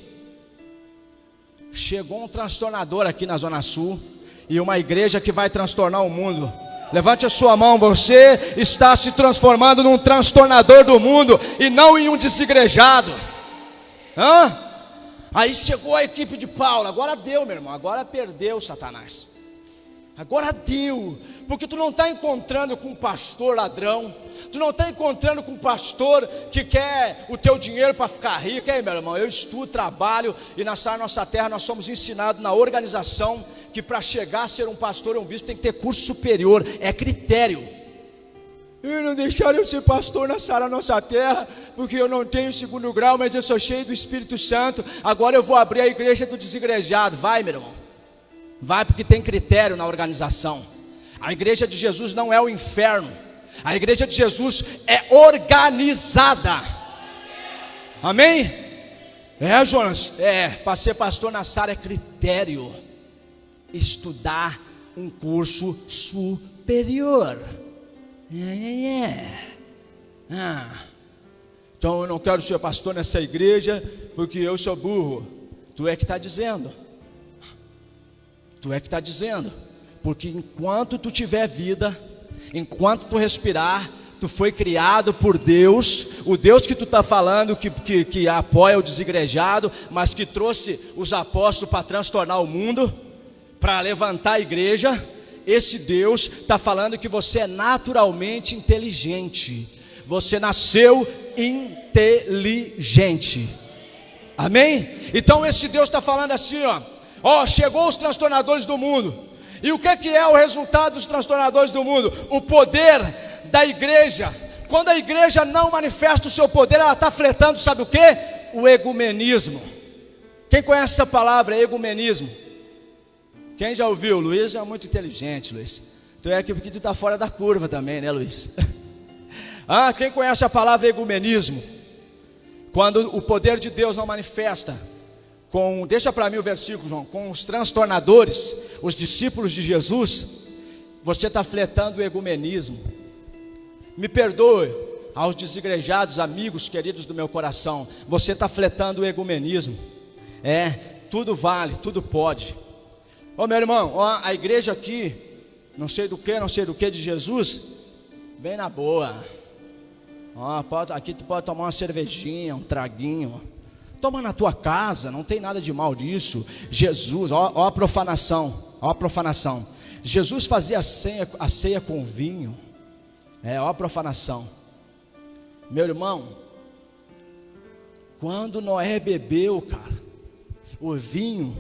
Chegou um transtornador aqui na Zona Sul, e uma igreja que vai transtornar o mundo. Levante a sua mão. Você está se transformando num transtornador do mundo e não em um desigrejado. Aí chegou a equipe de Paulo. Agora deu, meu irmão. Agora perdeu, Satanás. Agora deu. Porque tu não está encontrando com um pastor ladrão. Tu não está encontrando com um pastor que quer o teu dinheiro para ficar rico. Ei, meu irmão, eu estudo, trabalho, e na Sara Nossa Terra nós somos ensinados na organização que para chegar a ser um pastor ou um bispo tem que ter curso superior. É critério. E não deixaram eu ser pastor na Sara Nossa Terra, porque eu não tenho 2º grau, mas eu sou cheio do Espírito Santo. Agora eu vou abrir a igreja do desigrejado. Vai, meu irmão. Vai, porque tem critério na organização. A igreja de Jesus não é o inferno. A igreja de Jesus é organizada. Amém? Jonas, para ser pastor na Sara é critério. Estudar um curso superior. Então eu não quero ser pastor nessa igreja porque eu sou burro. Tu é que está dizendo. Tu é que está dizendo. Porque enquanto tu tiver vida, enquanto tu respirar, tu foi criado por Deus o Deus que tu está falando, que apoia o desigrejado, mas que trouxe os apóstolos para transtornar o mundo, para levantar a igreja, esse Deus está falando que você é naturalmente inteligente, você nasceu inteligente, amém? Então esse Deus está falando assim, ó, chegou os transtornadores do mundo. E o que é o resultado dos transtornadores do mundo? O poder da igreja. Quando a igreja não manifesta o seu poder, ela está flertando, sabe o que? O egumenismo. Quem conhece essa palavra, egumenismo? Quem já ouviu? Luiz é muito inteligente, Luiz. Tu é aqui porque tu está fora da curva também, né, Luiz? Quem conhece a palavra egumenismo? Quando o poder de Deus não manifesta, deixa para mim o versículo, João, com os transtornadores, os discípulos de Jesus, você está flertando o egumenismo. Me perdoe, aos desigrejados, amigos queridos do meu coração, você está flertando o egumenismo. Tudo vale, tudo pode. Meu irmão, a igreja aqui, não sei do que de Jesus, bem na boa. Aqui tu pode tomar uma cervejinha, um traguinho, toma na tua casa, não tem nada de mal disso. Jesus, ó a profanação, Jesus fazia a ceia com vinho, ó a profanação. Meu irmão, quando Noé bebeu, cara, o vinho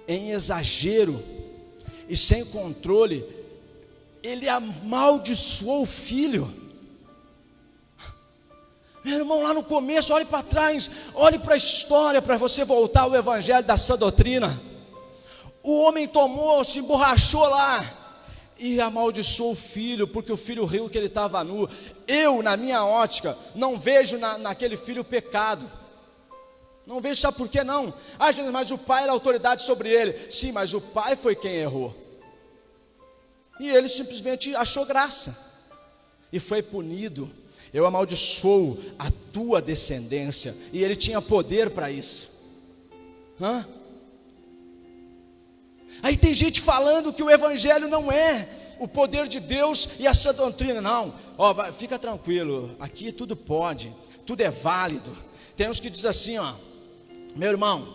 em exagero e sem controle, ele amaldiçoou o filho. Meu irmão, lá no começo, olhe para trás, olhe para a história, para você voltar ao evangelho da sã doutrina. O homem se emborrachou lá e amaldiçoou o filho, porque o filho riu que ele estava nu. Eu, na minha ótica, não vejo naquele filho pecado. Não vejo, sabe por que não? Gente, mas o pai era autoridade sobre ele. Sim, mas o pai foi quem errou. E ele simplesmente achou graça e foi punido. Eu amaldiçoo a tua descendência. E ele tinha poder para isso. Aí tem gente falando que o evangelho não é o poder de Deus e a sã doutrina. Não, fica tranquilo, aqui tudo pode, tudo é válido. Tem uns que dizem assim, meu irmão,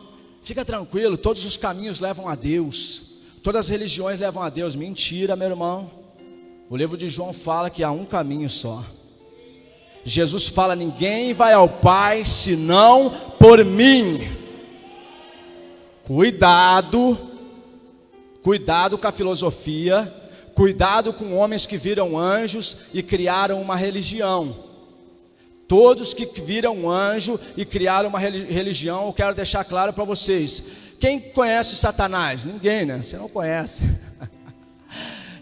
fica tranquilo, todos os caminhos levam a Deus, todas as religiões levam a Deus. Mentira, meu irmão. O livro de João fala que há um caminho só. Jesus fala: ninguém vai ao Pai senão por mim. Cuidado com a filosofia, cuidado com homens que viram anjos e criaram uma religião. Todos que viram anjo e criaram uma religião, eu quero deixar claro para vocês. Quem conhece Satanás? Ninguém, né? Você não conhece.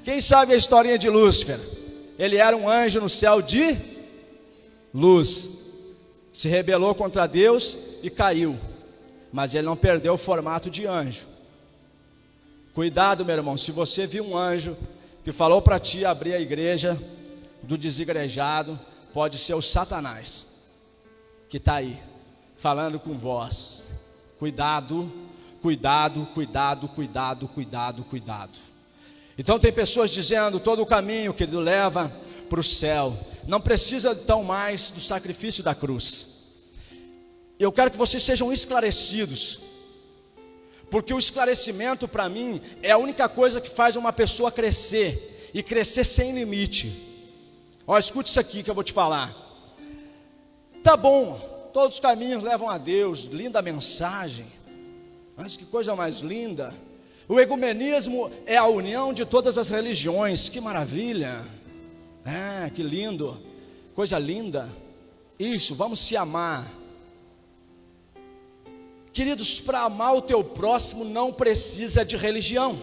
Quem sabe a historinha de Lúcifer? Ele era um anjo no céu de luz, se rebelou contra Deus e caiu, mas ele não perdeu o formato de anjo. Cuidado, meu irmão, se você viu um anjo que falou para ti abrir a igreja do desigrejado, pode ser o Satanás que está aí falando com vós. Cuidado. Então tem pessoas dizendo: todo o caminho que ele leva para o céu. Não precisa então mais do sacrifício da cruz. Eu quero que vocês sejam esclarecidos, porque o esclarecimento para mim é a única coisa que faz uma pessoa crescer, e crescer sem limite. Escute isso aqui que eu vou te falar. Tá bom, todos os caminhos levam a Deus, linda mensagem, mas que coisa mais linda. O egumenismo é a união de todas as religiões. Que maravilha. Que lindo, coisa linda. Isso, vamos se amar. Queridos, para amar o teu próximo não precisa de religião.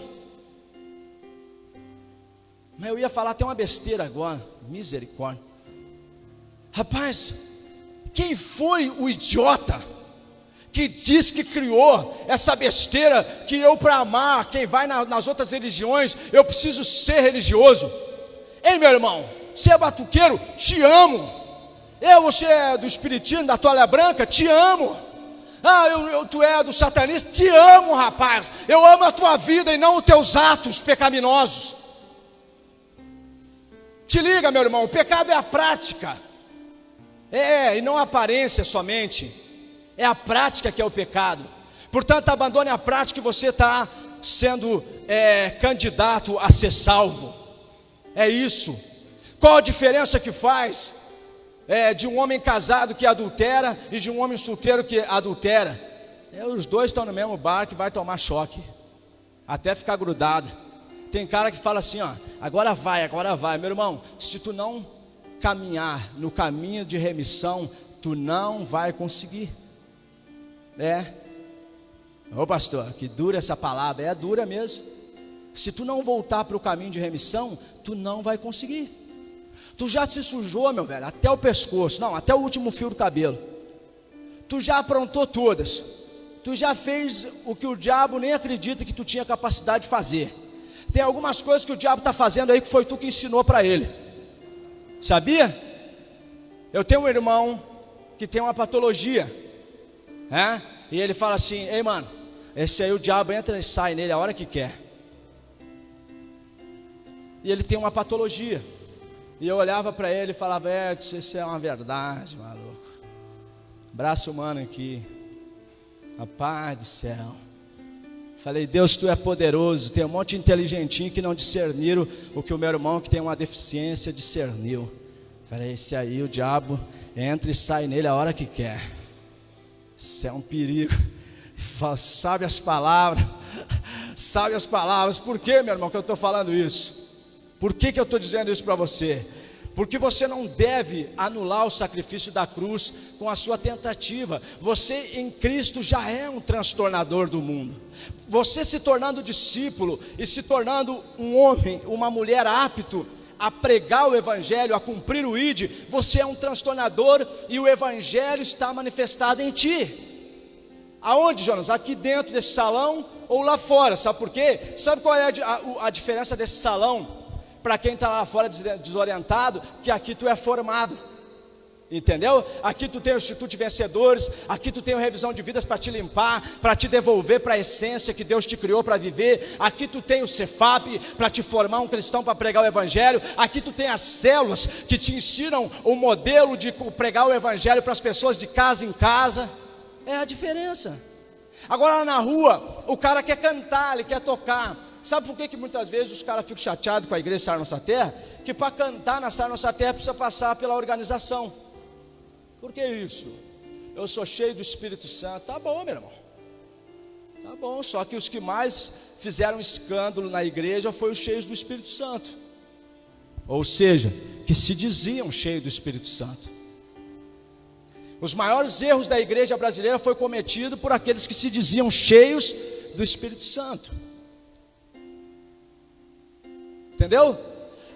Mas eu ia falar até uma besteira agora, misericórdia. Rapaz, quem foi o idiota que diz que criou essa besteira que eu, para amar quem vai nas outras religiões, eu preciso ser religioso? Ei, meu irmão, você é batuqueiro? Te amo. Você é do espiritismo, da toalha branca? Te amo. Tu é do satanismo? Te amo, rapaz. Eu amo a tua vida e não os teus atos pecaminosos. Te liga, meu irmão, o pecado é a prática. E não a aparência somente, é a prática que é o pecado. Portanto, abandone a prática e você está sendo candidato a ser salvo. É isso. Qual a diferença que faz de um homem casado que adultera e de um homem solteiro que adultera? Os dois estão no mesmo barco e vai tomar choque, até ficar grudado. Tem cara que fala assim, agora vai. Meu irmão, se tu não caminhar no caminho de remissão, tu não vai conseguir. Ô pastor, que dura essa palavra. É dura mesmo. Se tu não voltar para o caminho de remissão, tu não vai conseguir. Tu já se sujou, meu velho, até o pescoço, não, até o último fio do cabelo. Tu já aprontou todas. Tu já fez o que o diabo nem acredita que tu tinha capacidade de fazer. Tem algumas coisas que o diabo está fazendo aí que foi tu que ensinou para ele. Sabia? Eu tenho um irmão que tem uma patologia, e ele fala assim: ei mano, esse aí o diabo entra e sai nele a hora que quer. E ele tem uma patologia. E eu olhava para ele e falava: Edson, isso é uma verdade, maluco. Braço humano aqui. Rapaz do céu. Falei: Deus, tu é poderoso. Tem um monte de inteligentinho que não discerniram o que o meu irmão que tem uma deficiência discerniu. Falei: esse aí o diabo entra e sai nele a hora que quer. Isso é um perigo. Fala, sabe as palavras. Sabe as palavras. Por que, meu irmão, que eu estou falando isso? Por que eu estou dizendo isso para você? Porque você não deve anular o sacrifício da cruz com a sua tentativa. Você em Cristo já é um transtornador do mundo. Você se tornando discípulo e se tornando um homem, uma mulher apto a pregar o evangelho, a cumprir o ID, você é um transtornador e o evangelho está manifestado em ti. Aonde, Jonas? Aqui dentro desse salão ou lá fora? Sabe por quê? Sabe qual é a diferença desse salão para quem está lá fora desorientado? Que aqui tu é formado, entendeu? Aqui tu tem o Instituto de Vencedores, aqui tu tem a revisão de vidas para te limpar, para te devolver para a essência que Deus te criou para viver. Aqui tu tem o Cefap para te formar um cristão para pregar o evangelho. Aqui tu tem as células que te ensinam o modelo de pregar o evangelho para as pessoas de casa em casa. É a diferença. Agora lá na rua, o cara quer cantar, ele quer tocar. Sabe por que muitas vezes os caras ficam chateados com a igreja Sara Nossa Terra? Que para cantar na Sara Nossa Terra precisa passar pela organização. Por que isso? Eu sou cheio do Espírito Santo. Tá bom, meu irmão. Tá bom, só que os que mais fizeram escândalo na igreja foram os cheios do Espírito Santo. Ou seja, que se diziam cheios do Espírito Santo. Os maiores erros da igreja brasileira foram cometidos por aqueles que se diziam cheios do Espírito Santo. Entendeu?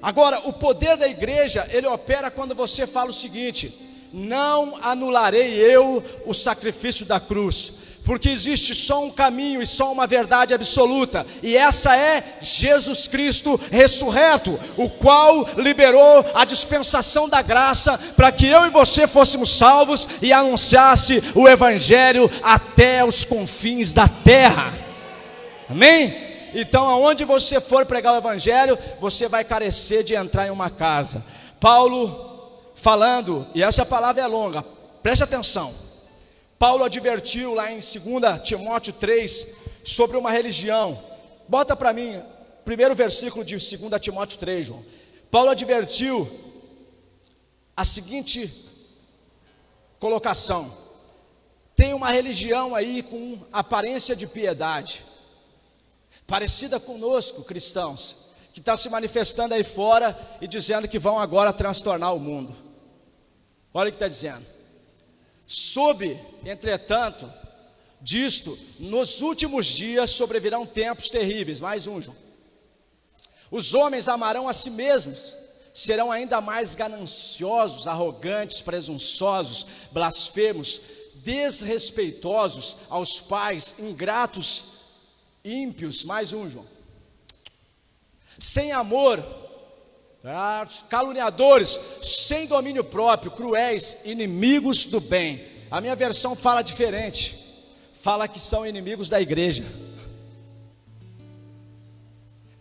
Agora, o poder da igreja, ele opera quando você fala o seguinte: não anularei eu o sacrifício da cruz, porque existe só um caminho e só uma verdade absoluta, e essa é Jesus Cristo ressurreto, o qual liberou a dispensação da graça para que eu e você fôssemos salvos e anunciasse o evangelho até os confins da terra. Amém? Então, aonde você for pregar o evangelho, você vai carecer de entrar em uma casa. Paulo falando, e essa palavra é longa, preste atenção. Paulo advertiu lá em 2 Timóteo 3 sobre uma religião. Bota para mim, primeiro versículo de 2 Timóteo 3, João. Paulo advertiu a seguinte colocação: tem uma religião aí com aparência de piedade, parecida conosco, cristãos, que está se manifestando aí fora e dizendo que vão agora transtornar o mundo. Olha o que está dizendo: sob, entretanto, disto, nos últimos dias sobrevirão tempos terríveis. Mais um, João. Os homens amarão a si mesmos, serão ainda mais gananciosos, arrogantes, presunçosos, blasfemos, desrespeitosos aos pais, ingratos, ímpios. Mais um, João. Sem amor, caluniadores, sem domínio próprio, cruéis, inimigos do bem. A minha versão fala diferente, fala que são inimigos da igreja.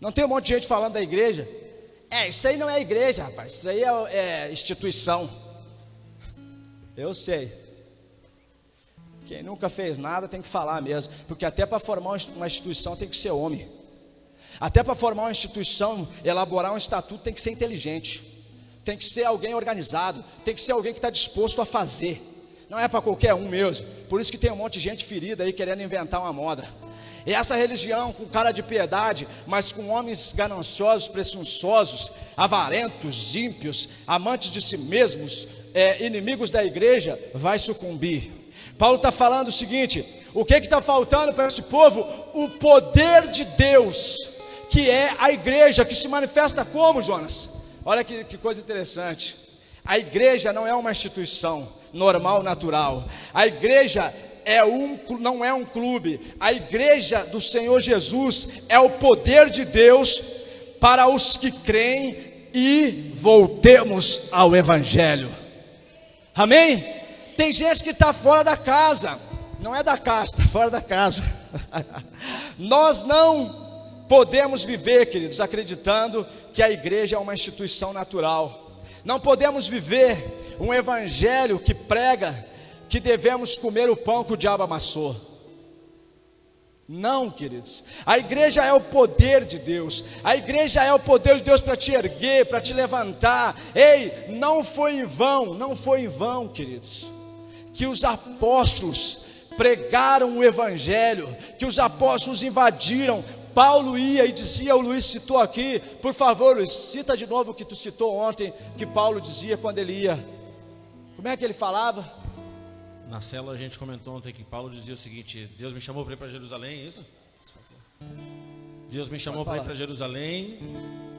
Não tem um monte de gente falando da igreja? Isso aí não é igreja, rapaz, isso aí é instituição. Eu sei. Quem nunca fez nada tem que falar mesmo, porque até para formar uma instituição tem que ser homem. Até para formar uma instituição, elaborar um estatuto, tem que ser inteligente. Tem que ser alguém organizado, tem que ser alguém que está disposto a fazer. Não é para qualquer um mesmo. Por isso que tem um monte de gente ferida aí querendo inventar uma moda. E essa religião com cara de piedade, mas com homens gananciosos, presunçosos, avarentos, ímpios, amantes de si mesmos, inimigos da igreja, vai sucumbir. Paulo está falando o seguinte: o que está faltando para esse povo? O poder de Deus, que é a igreja, que se manifesta como, Jonas? Olha que coisa interessante. A igreja não é uma instituição normal, natural. A igreja não é um clube. A igreja do Senhor Jesus é o poder de Deus para os que creem e voltemos ao Evangelho. Amém? Tem gente que está fora da casa. Não é da casa, está fora da casa. Nós não podemos viver, queridos, acreditando que a igreja é uma instituição natural. Não podemos viver um evangelho que prega que devemos comer o pão que o diabo amassou. Não, queridos. A igreja é o poder de Deus. A igreja é o poder de Deus para te erguer, para te levantar. Ei, não foi em vão, queridos, que os apóstolos pregaram o evangelho, que os apóstolos invadiram. Paulo ia e dizia, o Luiz citou aqui, por favor, Luiz, cita de novo o que tu citou ontem, que Paulo dizia quando ele ia. Como é que ele falava? Na célula a gente comentou ontem que Paulo dizia o seguinte: Deus me chamou para ir para Jerusalém, é isso? Deus me chamou para ir para Jerusalém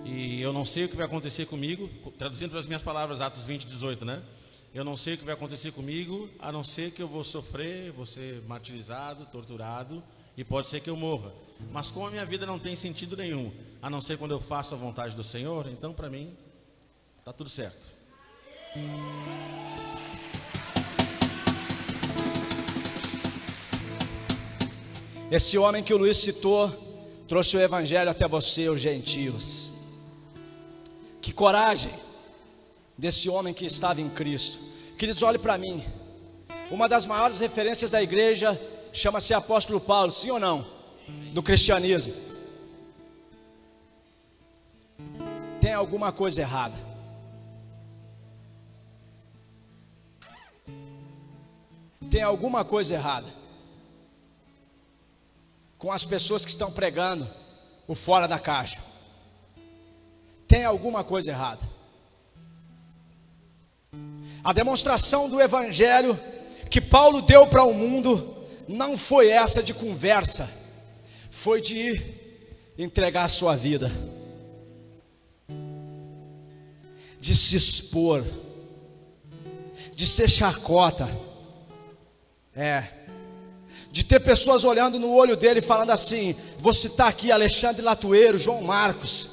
e eu não sei o que vai acontecer comigo, traduzindo para as minhas palavras, Atos 20, 18, né? Eu não sei o que vai acontecer comigo, a não ser que eu vou sofrer, vou ser martirizado, torturado, e pode ser que eu morra. Mas como a minha vida não tem sentido nenhum, a não ser quando eu faço a vontade do Senhor, então para mim está tudo certo. Esse homem que o Luiz citou trouxe o evangelho até você, os gentios. Que coragem desse homem que estava em Cristo. Queridos, olhe para mim. Uma das maiores referências da igreja chama-se apóstolo Paulo, sim ou não? Do cristianismo. Tem alguma coisa errada. Tem alguma coisa errada com as pessoas que estão pregando o fora da caixa. Tem alguma coisa errada. A demonstração do evangelho que Paulo deu para o mundo não foi essa de conversa, foi de entregar a sua vida, de se expor, de ser chacota, de ter pessoas olhando no olho dele e falando assim, vou citar aqui Alexandre Latueiro, João Marcos,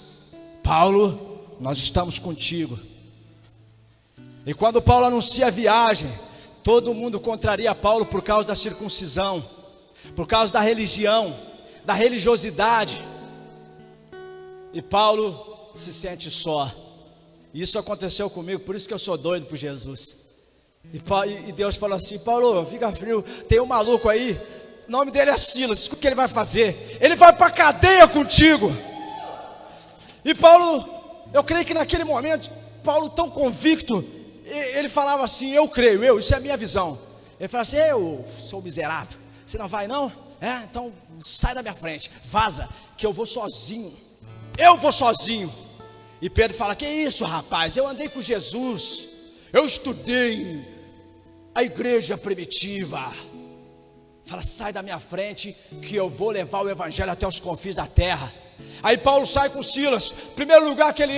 Paulo, nós estamos contigo. E quando Paulo anuncia a viagem, todo mundo contraria Paulo por causa da circuncisão, por causa da religião, da religiosidade. E Paulo se sente só. Isso aconteceu comigo, por isso que eu sou doido por Jesus. E Deus falou assim, Paulo, fica frio, tem um maluco aí, o nome dele é Silas, escuta o que ele vai fazer, ele vai para a cadeia contigo. E Paulo, eu creio que naquele momento, Paulo tão convicto, ele falava assim, eu creio, isso é a minha visão. Ele falava assim, eu sou miserável, você não vai não? Então sai da minha frente, vaza, que eu vou sozinho. E Pedro fala, que isso rapaz, eu andei com Jesus, eu estudei a igreja primitiva. Fala, sai da minha frente, que eu vou levar o evangelho até os confins da terra. Aí Paulo sai com Silas, primeiro lugar que ele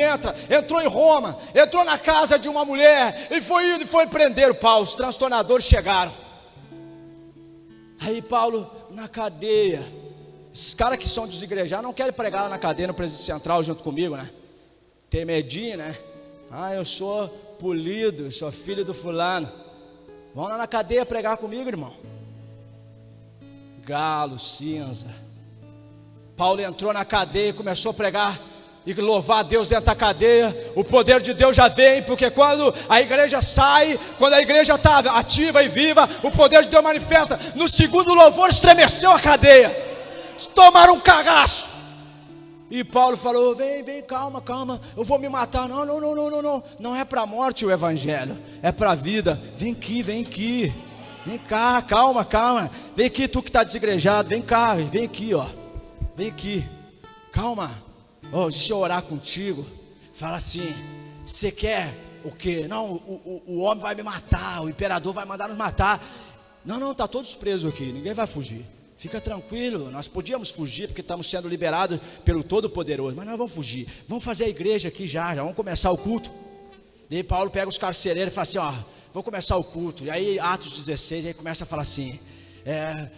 entrou em Roma, entrou na casa de uma mulher, e foi prender o Paulo, os transtornadores chegaram. Aí Paulo na cadeia, esses caras que são desigrejados não querem pregar lá na cadeia, no presídio central junto comigo, né? Tem medinho, né? Eu sou polido, sou filho do fulano. Vão lá na cadeia pregar comigo, irmão. Galo, cinza. Paulo entrou na cadeia e começou a pregar e louvar a Deus dentro da cadeia. O poder de Deus já vem, porque quando a igreja sai, quando a igreja está ativa e viva, o poder de Deus manifesta. No segundo louvor estremeceu a cadeia, tomaram um cagaço. E Paulo falou: vem, calma, eu vou me matar. Não é para a morte o evangelho, é para a vida. Vem aqui, vem cá, calma, vem aqui, tu que está desigrejado, vem cá, vem aqui, ó, vem aqui, calma. Deixa eu orar contigo. Fala assim: você quer o quê? Não, o homem vai me matar, o imperador vai mandar nos matar. Não, está todos presos aqui, ninguém vai fugir. Fica tranquilo, nós podíamos fugir porque estamos sendo liberados pelo Todo-Poderoso, mas nós vamos fugir, vamos fazer a igreja aqui já vamos começar o culto. E aí Paulo pega os carcereiros e fala assim: vou começar o culto. E aí Atos 16, aí começa a falar assim: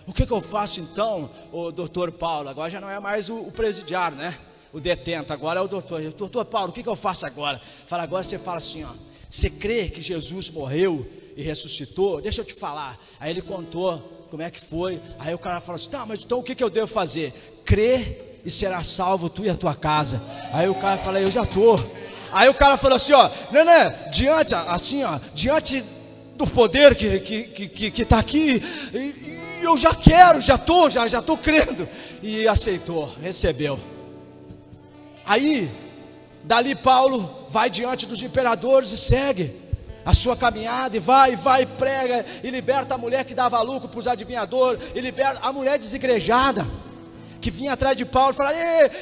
o que eu faço então, o doutor Paulo? Agora já não é mais o presidiário, né? O detento, agora é o doutor Paulo, o que eu faço agora? Agora você fala assim: você crê que Jesus morreu e ressuscitou? Deixa eu te falar. Aí ele contou como é que foi. Aí o cara falou assim: tá, mas então o que eu devo fazer? Crê e será salvo tu e a tua casa. Aí o cara falou: eu já tô. Aí o cara falou assim: diante do poder que está aqui, eu já quero, já estou crendo. E aceitou, recebeu. Aí, dali Paulo vai diante dos imperadores e segue a sua caminhada, e vai, prega, e liberta a mulher que dava lucro para os adivinhadores, e liberta a mulher desigrejada, que vinha atrás de Paulo, falava: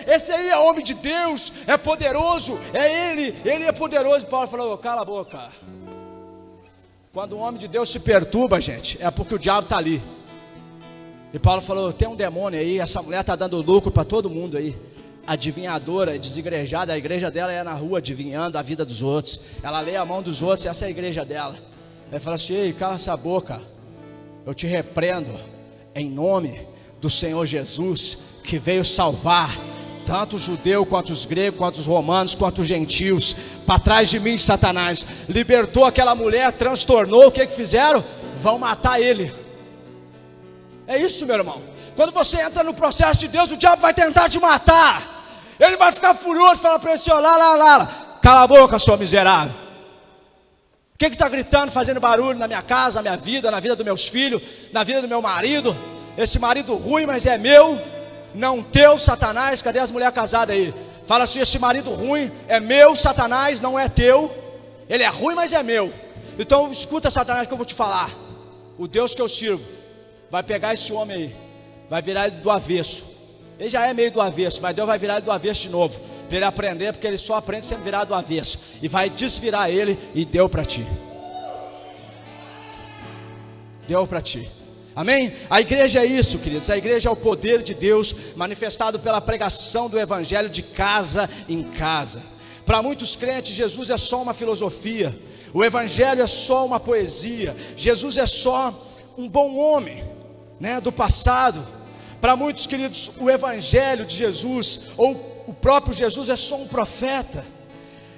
esse aí é homem de Deus, é poderoso, é ele é poderoso. E Paulo falou: cala a boca. Quando um homem de Deus se perturba, gente, é porque o diabo está ali. E Paulo falou: tem um demônio aí, essa mulher está dando lucro para todo mundo aí. Adivinhadora, desigrejada, a igreja dela é na rua adivinhando a vida dos outros. Ela lê a mão dos outros, essa é a igreja dela. Ele fala assim: ei, cala essa boca, eu te repreendo em nome do Senhor Jesus, que veio salvar tanto os judeus, quanto os gregos, quanto os romanos, quanto os gentios. Para trás de mim, Satanás. Libertou aquela mulher, transtornou. O que fizeram? Vão matar ele. É isso, meu irmão. Quando você entra no processo de Deus, o diabo vai tentar te matar. Ele vai ficar furioso, fala para ele assim: lá, cala a boca, seu miserável. O que está gritando, fazendo barulho na minha casa, na minha vida, na vida dos meus filhos, na vida do meu marido? Esse marido ruim, mas é meu, não teu, Satanás. Cadê as mulheres casadas aí? Fala assim: esse marido ruim é meu, Satanás, não é teu. Ele é ruim, mas é meu. Então escuta, Satanás, que eu vou te falar. O Deus que eu sirvo vai pegar esse homem aí, vai virar ele do avesso. Ele já é meio do avesso, mas Deus vai virar ele do avesso de novo, para ele aprender, porque ele só aprende sendo virado do avesso. E vai desvirar ele, e deu para ti. Deu para ti. Amém? A igreja é isso, queridos. A igreja é o poder de Deus manifestado pela pregação do evangelho de casa em casa. Para muitos crentes, Jesus é só uma filosofia. O evangelho é só uma poesia. Jesus é só um bom homem, né, do passado. Para muitos, queridos, o evangelho de Jesus, ou o próprio Jesus, é só um profeta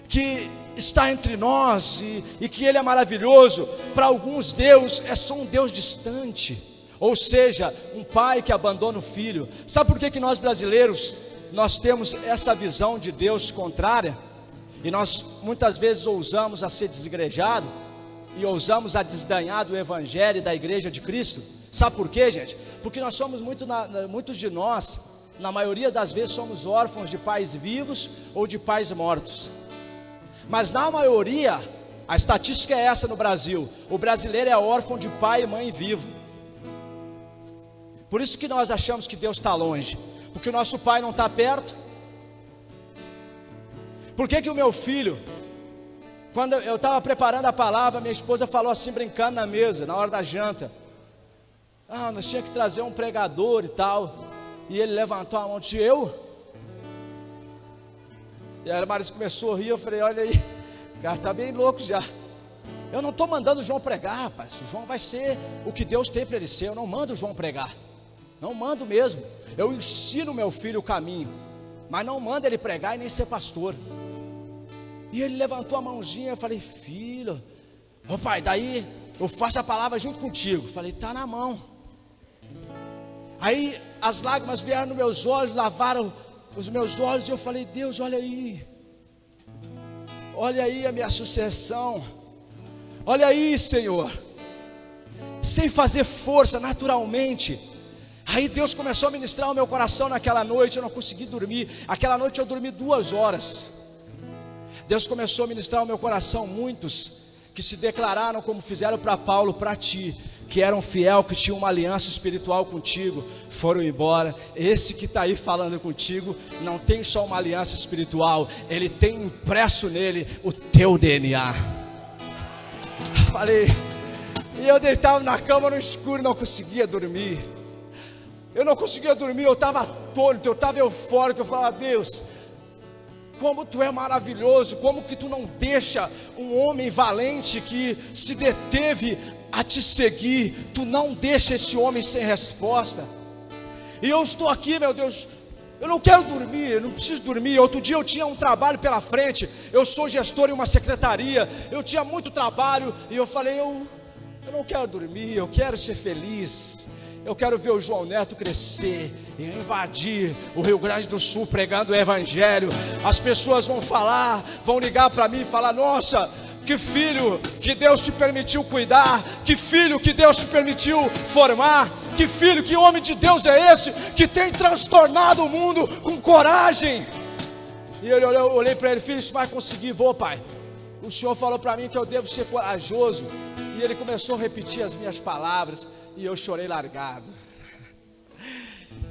que está entre nós e que ele é maravilhoso. Para alguns, Deus é só um Deus distante, ou seja, um pai que abandona o filho. Sabe por que nós brasileiros, nós temos essa visão de Deus contrária? E nós muitas vezes ousamos a ser desigrejados, e ousamos a desdenhar do evangelho e da igreja de Cristo. Sabe por quê, gente? Porque nós somos muitos de nós, na maioria das vezes, somos órfãos de pais vivos ou de pais mortos. Mas na maioria, a estatística é essa no Brasil: o brasileiro é órfão de pai e mãe vivo. Por isso que nós achamos que Deus está longe, porque o nosso pai não está perto. Por que o meu filho, quando eu estava preparando a palavra, minha esposa falou assim, brincando na mesa, na hora da janta: nós tínhamos que trazer um pregador e tal. E ele levantou a mão e disse: eu? E aí a Marisa começou a rir. Eu falei: olha aí, o cara está bem louco já. Eu não estou mandando o João pregar, rapaz. O João vai ser o que Deus tem para ele ser. Eu não mando o João pregar, não mando mesmo. Eu ensino meu filho o caminho, mas não mando ele pregar e nem ser pastor. E ele levantou a mãozinha. Eu falei: filho, ô pai, daí eu faço a palavra junto contigo. Eu falei: está na mão. Aí as lágrimas vieram nos meus olhos, lavaram os meus olhos e eu falei: Deus, olha aí a minha sucessão, olha aí, Senhor, sem fazer força, naturalmente. Aí Deus começou a ministrar o meu coração naquela noite. Eu não consegui dormir. Aquela noite eu dormi 2 horas. Deus começou a ministrar o meu coração. Muitos que se declararam, como fizeram para Paulo, para ti, que eram fiel, que tinham uma aliança espiritual contigo, foram embora. Esse que está aí falando contigo não tem só uma aliança espiritual, ele tem impresso nele o teu DNA. Falei, e eu deitava na cama no escuro e não conseguia dormir. Eu não conseguia dormir, eu estava atônito, eu estava eufórico. Eu falava: Deus, como tu é maravilhoso, como que tu não deixa um homem valente que se deteve a te seguir, tu não deixa esse homem sem resposta. E eu estou aqui, meu Deus, eu não quero dormir, eu não preciso dormir. Outro dia eu tinha um trabalho pela frente, eu sou gestor em uma secretaria, eu tinha muito trabalho, e eu falei, eu não quero dormir, eu quero ser feliz. Eu quero ver o João Neto crescer e invadir o Rio Grande do Sul pregando o Evangelho. As pessoas vão falar, vão ligar para mim e falar: nossa, que filho que Deus te permitiu cuidar, que filho que Deus te permitiu formar, que filho, que homem de Deus é esse que tem transtornado o mundo com coragem. E eu olhei para ele: filho, você vai conseguir. Vou, pai. O Senhor falou para mim que eu devo ser corajoso. E ele começou a repetir as minhas palavras, e eu chorei largado.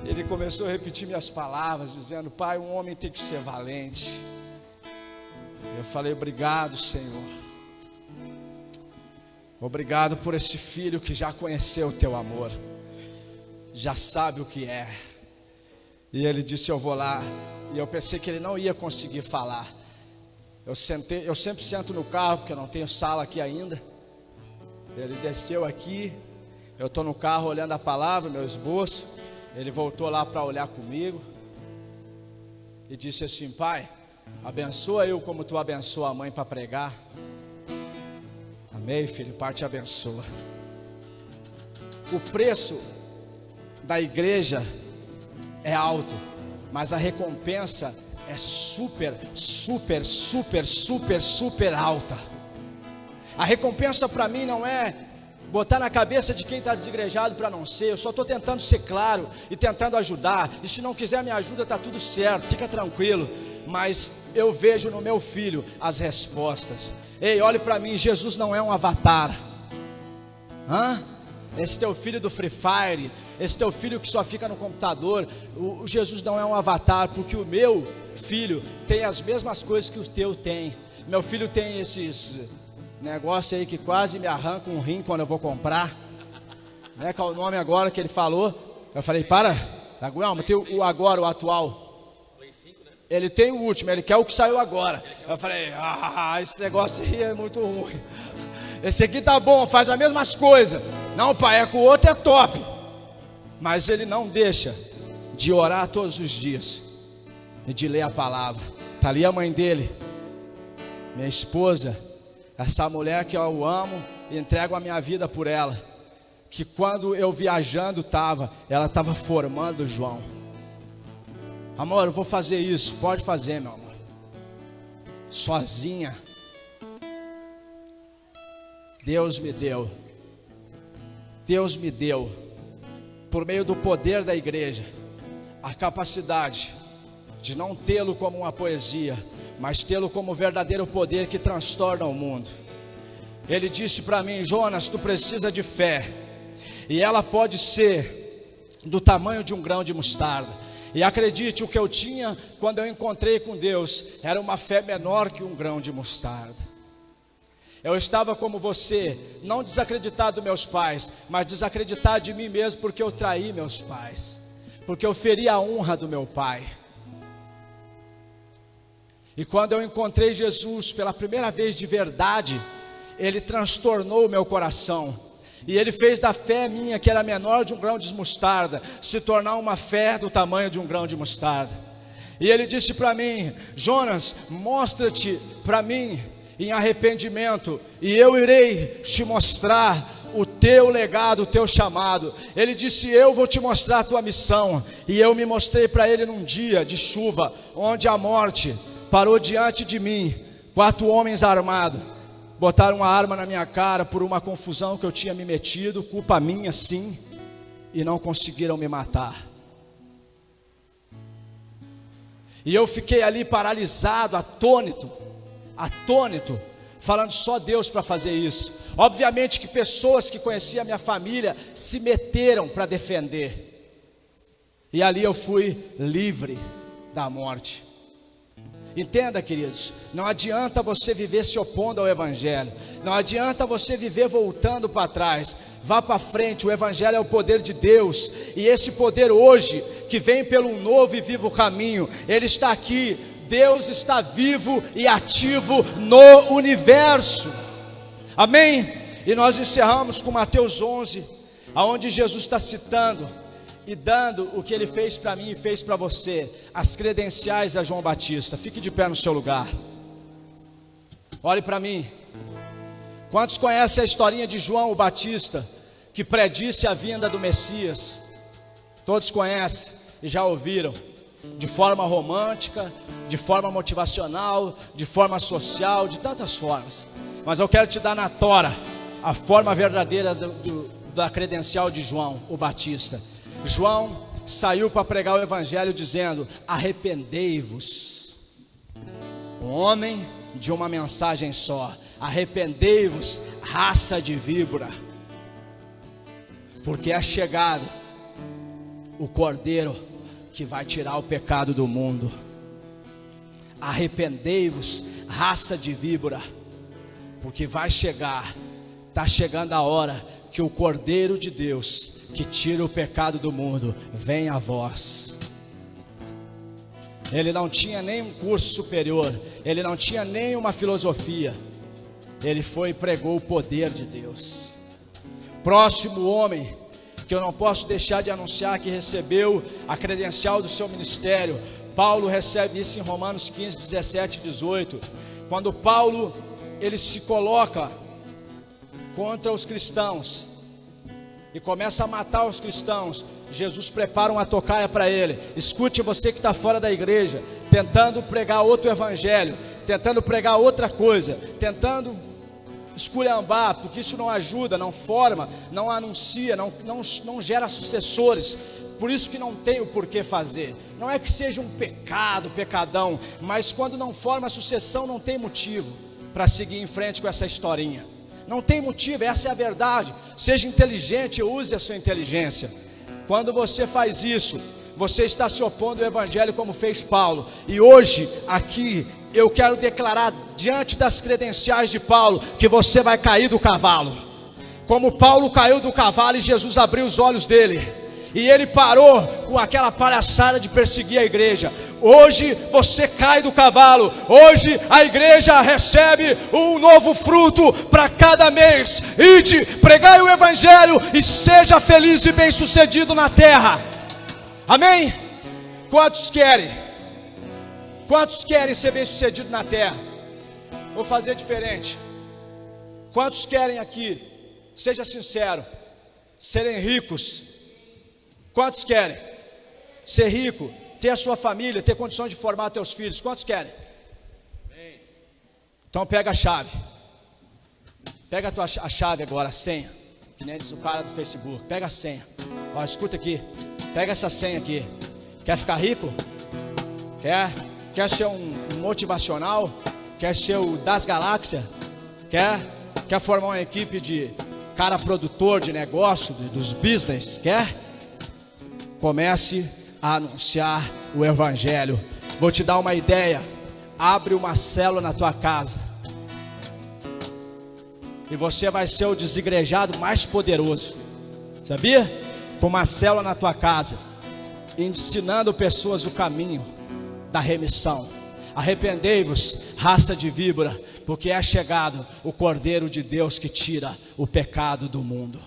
Ele começou a repetir minhas palavras, dizendo: pai, um homem tem que ser valente. Eu falei: obrigado, Senhor. Obrigado por esse filho que já conheceu o teu amor, já sabe o que é. E ele disse: eu vou lá. E eu pensei que ele não ia conseguir falar. Eu sempre sento no carro, porque eu não tenho sala aqui ainda. Ele desceu aqui, eu estou no carro olhando a palavra, meu esboço. Ele voltou lá para olhar comigo e disse assim: pai, abençoa eu como tu abençoa a mãe para pregar. Amém, filho, pai te abençoa. O preço da igreja é alto, mas a recompensa é super alta. A recompensa para mim não é botar na cabeça de quem está desigrejado para não ser. Eu só estou tentando ser claro e tentando ajudar. E se não quiser me ajuda, está tudo certo, fica tranquilo. Mas eu vejo no meu filho as respostas. Ei, olhe para mim, Jesus não é um avatar. Esse teu filho do Free Fire, esse teu filho que só fica no computador, o Jesus não é um avatar, porque o meu filho tem as mesmas coisas que o teu tem. Meu filho tem esses negócio aí que quase me arranca um rim quando eu vou comprar. Né, qual é o nome agora que ele falou? Eu falei: para, Aguel, tem o agora, o atual. Ele tem o último, ele quer o que saiu agora. Eu falei: esse negócio aí é muito ruim. Esse aqui tá bom, faz as mesmas coisas. Não, pai, é que o outro é top. Mas ele não deixa de orar todos os dias e de ler a palavra. Tá ali a mãe dele, minha esposa. Essa mulher que eu amo e entrego a minha vida por ela. Que quando eu viajando ela estava formando o João. Amor, eu vou fazer isso. Pode fazer, meu amor. Sozinha. Deus me deu, por meio do poder da igreja, a capacidade de não tê-lo como uma poesia, mas tê-lo como verdadeiro poder que transtorna o mundo. Ele disse para mim: Jonas, tu precisa de fé, e ela pode ser do tamanho de um grão de mostarda. E acredite, o que eu tinha quando eu encontrei com Deus era uma fé menor que um grão de mostarda. Eu estava como você, não desacreditado dos meus pais, mas desacreditado de mim mesmo, porque eu traí meus pais, porque eu feri a honra do meu pai. E quando eu encontrei Jesus pela primeira vez de verdade, Ele transtornou o meu coração. E Ele fez da fé minha, que era menor de um grão de mostarda, se tornar uma fé do tamanho de um grão de mostarda. E Ele disse para mim: Jonas, mostra-te para mim em arrependimento, e eu irei te mostrar o teu legado, o teu chamado. Ele disse: eu vou te mostrar a tua missão. E eu me mostrei para ele num dia de chuva, onde a morte parou diante de mim. 4 homens armados botaram uma arma na minha cara por uma confusão que eu tinha me metido, culpa minha sim, e não conseguiram me matar. E eu fiquei ali paralisado, atônito, falando só Deus para fazer isso. Obviamente que pessoas que conheciam a minha família se meteram para defender. E ali eu fui livre da morte. Entenda, queridos, não adianta você viver se opondo ao Evangelho. Não adianta você viver voltando para trás. Vá para frente, o Evangelho é o poder de Deus. E esse poder hoje, que vem pelo novo e vivo caminho, ele está aqui. Deus está vivo e ativo no universo. Amém? E nós encerramos com Mateus 11, aonde Jesus está citando e dando o que ele fez para mim e fez para você, as credenciais a João Batista. Fique de pé no seu lugar. Olhe para mim. Quantos conhecem a historinha de João o Batista, que predisse a vinda do Messias? Todos conhecem e já ouviram. De forma romântica, de forma motivacional, de forma social, de tantas formas. Mas eu quero te dar na tora a forma verdadeira da credencial de João o Batista. João saiu para pregar o Evangelho dizendo: arrependei-vos. Um homem de uma mensagem só: arrependei-vos, raça de víbora, porque é chegado o Cordeiro que vai tirar o pecado do mundo. Arrependei-vos, raça de víbora, porque vai chegar, está chegando a hora que o Cordeiro de Deus, que tira o pecado do mundo, vem a vós. Ele não tinha nem um curso superior, ele não tinha nem uma filosofia, ele foi e pregou o poder de Deus. Próximo homem que eu não posso deixar de anunciar, que recebeu a credencial do seu ministério, Paulo recebe isso em Romanos 15, 17 e 18, quando Paulo, ele se coloca contra os cristãos e começa a matar os cristãos. Jesus prepara uma tocaia para ele. Escute, você que está fora da igreja, tentando pregar outro evangelho, tentando pregar outra coisa, tentando esculhambar, porque isso não ajuda, não forma, não anuncia, não gera sucessores. Por isso que não tem o porquê fazer. Não é que seja um pecado, pecadão, mas quando não forma sucessão, não tem motivo para seguir em frente com essa historinha. Não tem motivo, essa é a verdade. Seja inteligente, use a sua inteligência. Quando você faz isso, você está se opondo ao Evangelho, como fez Paulo. E hoje, aqui, eu quero declarar diante das credenciais de Paulo, que você vai cair do cavalo. Como Paulo caiu do cavalo e Jesus abriu os olhos dele, e ele parou com aquela palhaçada de perseguir a igreja. Hoje você cai do cavalo. Hoje a igreja recebe um novo fruto para cada mês. Ide, pregai o Evangelho e seja feliz e bem sucedido na terra. Amém? Quantos querem? Quantos querem ser bem sucedido na terra? Vou fazer diferente. Quantos querem aqui, seja sincero, serem ricos? Quantos querem ser rico, ter a sua família, ter condições de formar teus filhos? Quantos querem? Então pega a chave. Pega a chave agora, a senha. Que nem diz o cara do Facebook. Pega a senha. Ó, escuta aqui. Pega essa senha aqui. Quer ficar rico? Quer ser um motivacional? Quer ser o das galáxias? Quer formar uma equipe de cara produtor de negócio, dos business? Quer? Comece a anunciar o Evangelho. Vou te dar uma ideia. Abre uma célula na tua casa, e você vai ser o desigrejado mais poderoso. Sabia? Com uma célula na tua casa, ensinando pessoas o caminho da remissão. Arrependei-vos, raça de víbora, porque é chegado o Cordeiro de Deus que tira o pecado do mundo.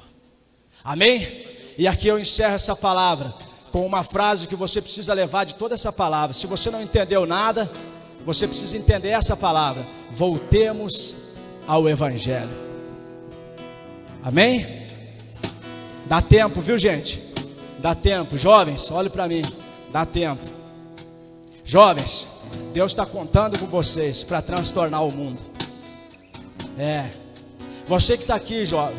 Amém? E aqui eu encerro essa palavra com uma frase que você precisa levar de toda essa palavra. Se você não entendeu nada, você precisa entender essa palavra. Voltemos ao Evangelho. Amém? Dá tempo, viu, gente? Dá tempo. Jovens, olhe para mim. Dá tempo. Jovens, Deus está contando com vocês para transtornar o mundo. Você que está aqui, jovem,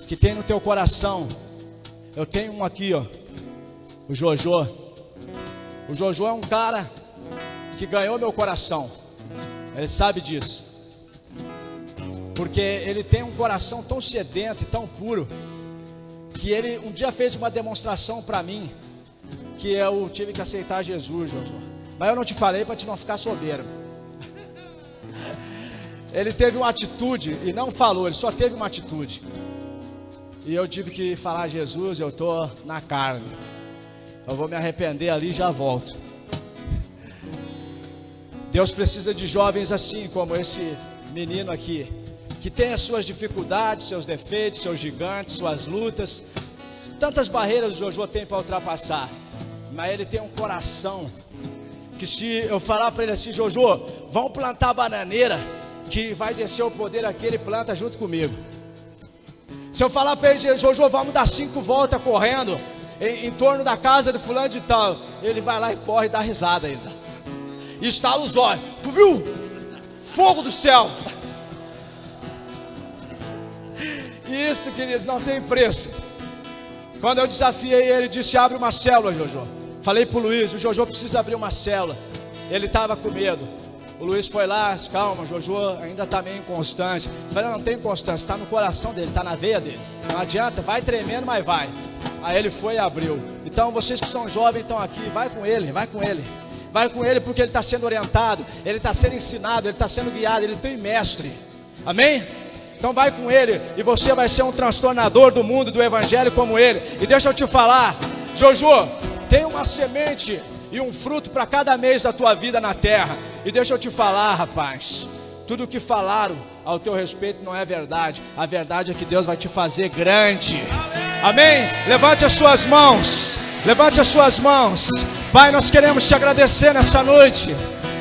que tem no teu coração. Eu tenho um aqui, ó. O Jojo. O Jojo é um cara que ganhou meu coração. Ele sabe disso. Porque ele tem um coração tão sedento e tão puro, que ele um dia fez uma demonstração para mim, que eu tive que aceitar Jesus, Jojo. Mas eu não te falei para te não ficar soberbo. Ele teve uma atitude e não falou, ele só teve uma atitude. E eu tive que falar a Jesus, eu estou na carne. Eu vou me arrepender ali e já volto. Deus precisa de jovens assim como esse menino aqui, que tem as suas dificuldades, seus defeitos, seus gigantes, suas lutas. Tantas barreiras o Jojo tem para ultrapassar. Mas ele tem um coração que, se eu falar para ele assim: Jojo, vamos plantar bananeira, que vai descer o poder aqui, ele planta junto comigo. Se eu falar para ele: Jojo, vamos dar 5 voltas correndo em torno da casa de fulano de tal, ele vai lá e corre e dá risada ainda. E estala os olhos. Tu viu? Fogo do céu. Isso, queridos, não tem preço. Quando eu desafiei ele, disse: abre uma célula, Jojo. Falei pro Luiz: o Jojo precisa abrir uma célula. Ele estava com medo. O Luiz foi lá: calma, Jojo ainda está meio inconstante. Falei: não tem inconstância, está no coração dele, está na veia dele. Não adianta, vai tremendo, mas vai. Aí ele foi e abriu. Então vocês que são jovens estão aqui, vai com ele, vai com ele. Vai com ele, porque ele está sendo orientado, ele está sendo ensinado, ele está sendo guiado, ele tem mestre. Amém? Então vai com ele, e você vai ser um transtornador do mundo, do evangelho como ele. E deixa eu te falar, Jojo, tem uma semente e um fruto para cada mês da tua vida na terra. E deixa eu te falar, rapaz, tudo o que falaram ao teu respeito não é verdade. A verdade é que Deus vai te fazer grande. Amém? Levante as suas mãos. Levante as suas mãos. Pai, nós queremos te agradecer nessa noite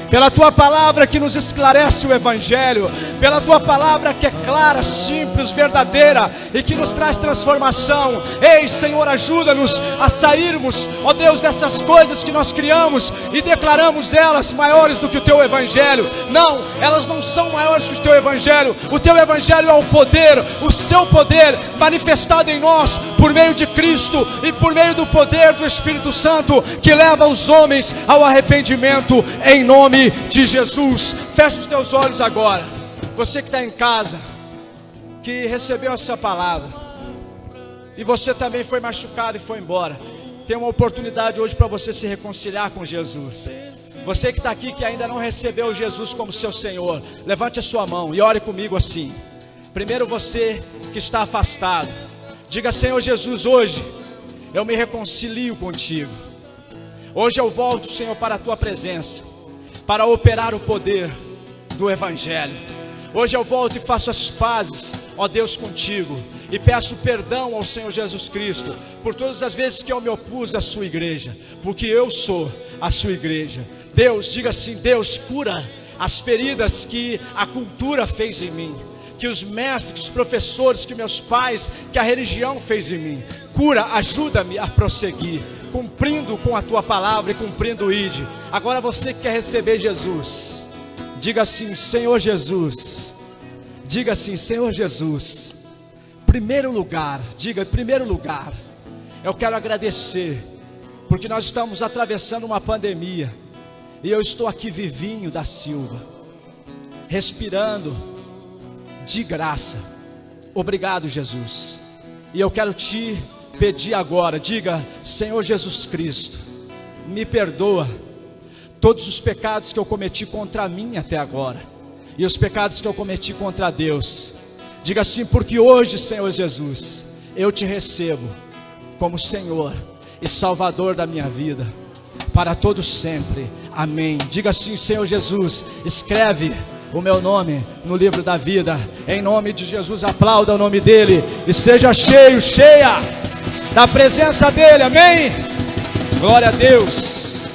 pela tua palavra que nos esclarece o evangelho, pela tua palavra que é clara, simples, verdadeira e que nos traz transformação. Ei, Senhor, ajuda-nos a sairmos, ó Deus, dessas coisas que nós criamos e declaramos elas maiores do que o teu evangelho. Não, elas não são maiores que o teu evangelho. O teu evangelho é o poder, o seu poder manifestado em nós por meio de Cristo e por meio do poder do Espírito Santo, que leva os homens ao arrependimento em nome de Jesus. Fecha os teus olhos agora. Você que está em casa, que recebeu essa palavra, e você também foi machucado e foi embora, tem uma oportunidade hoje para você se reconciliar com Jesus. Você que está aqui, que ainda não recebeu Jesus como seu Senhor, levante a sua mão e ore comigo assim. Primeiro, você que está afastado, diga: Senhor Jesus, hoje eu me reconcilio contigo. Hoje eu volto, Senhor, para a tua presença, para operar o poder do evangelho. Hoje eu volto e faço as pazes, ó Deus, contigo, e peço perdão ao Senhor Jesus Cristo por todas as vezes que eu me opus à sua igreja, porque eu sou a sua igreja. Deus, diga assim: Deus, cura as feridas que a cultura fez em mim, que os mestres, que os professores, que meus pais, que a religião fez em mim. Cura, ajuda-me a prosseguir, cumprindo com a tua palavra e cumprindo o ID. Agora você que quer receber Jesus, diga assim: Senhor Jesus. Diga assim: Senhor Jesus, primeiro lugar, diga: primeiro lugar, eu quero agradecer, porque nós estamos atravessando uma pandemia, e eu estou aqui Vivinho da Silva, respirando de graça. Obrigado, Jesus. E eu quero te pedir agora, diga: Senhor Jesus Cristo, me perdoa todos os pecados que eu cometi contra mim até agora, e os pecados que eu cometi contra Deus. Diga assim: porque hoje, Senhor Jesus, eu te recebo como Senhor e Salvador da minha vida, para todo sempre. Amém. Diga assim: Senhor Jesus, escreve o meu nome no livro da vida. Em nome de Jesus, aplauda o nome dele e seja cheio, cheia da presença dele. Amém. Glória a Deus.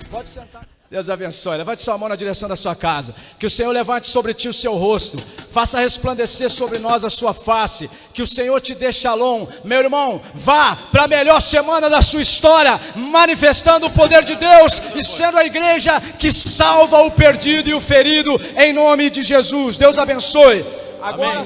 Pode sentar. Deus abençoe. Levante sua mão na direção da sua casa. Que o Senhor levante sobre ti o seu rosto. Faça resplandecer sobre nós a sua face. Que o Senhor te dê shalom. Meu irmão, vá para a melhor semana da sua história, manifestando o poder de Deus e sendo a igreja que salva o perdido e o ferido, em nome de Jesus. Deus abençoe. Agora.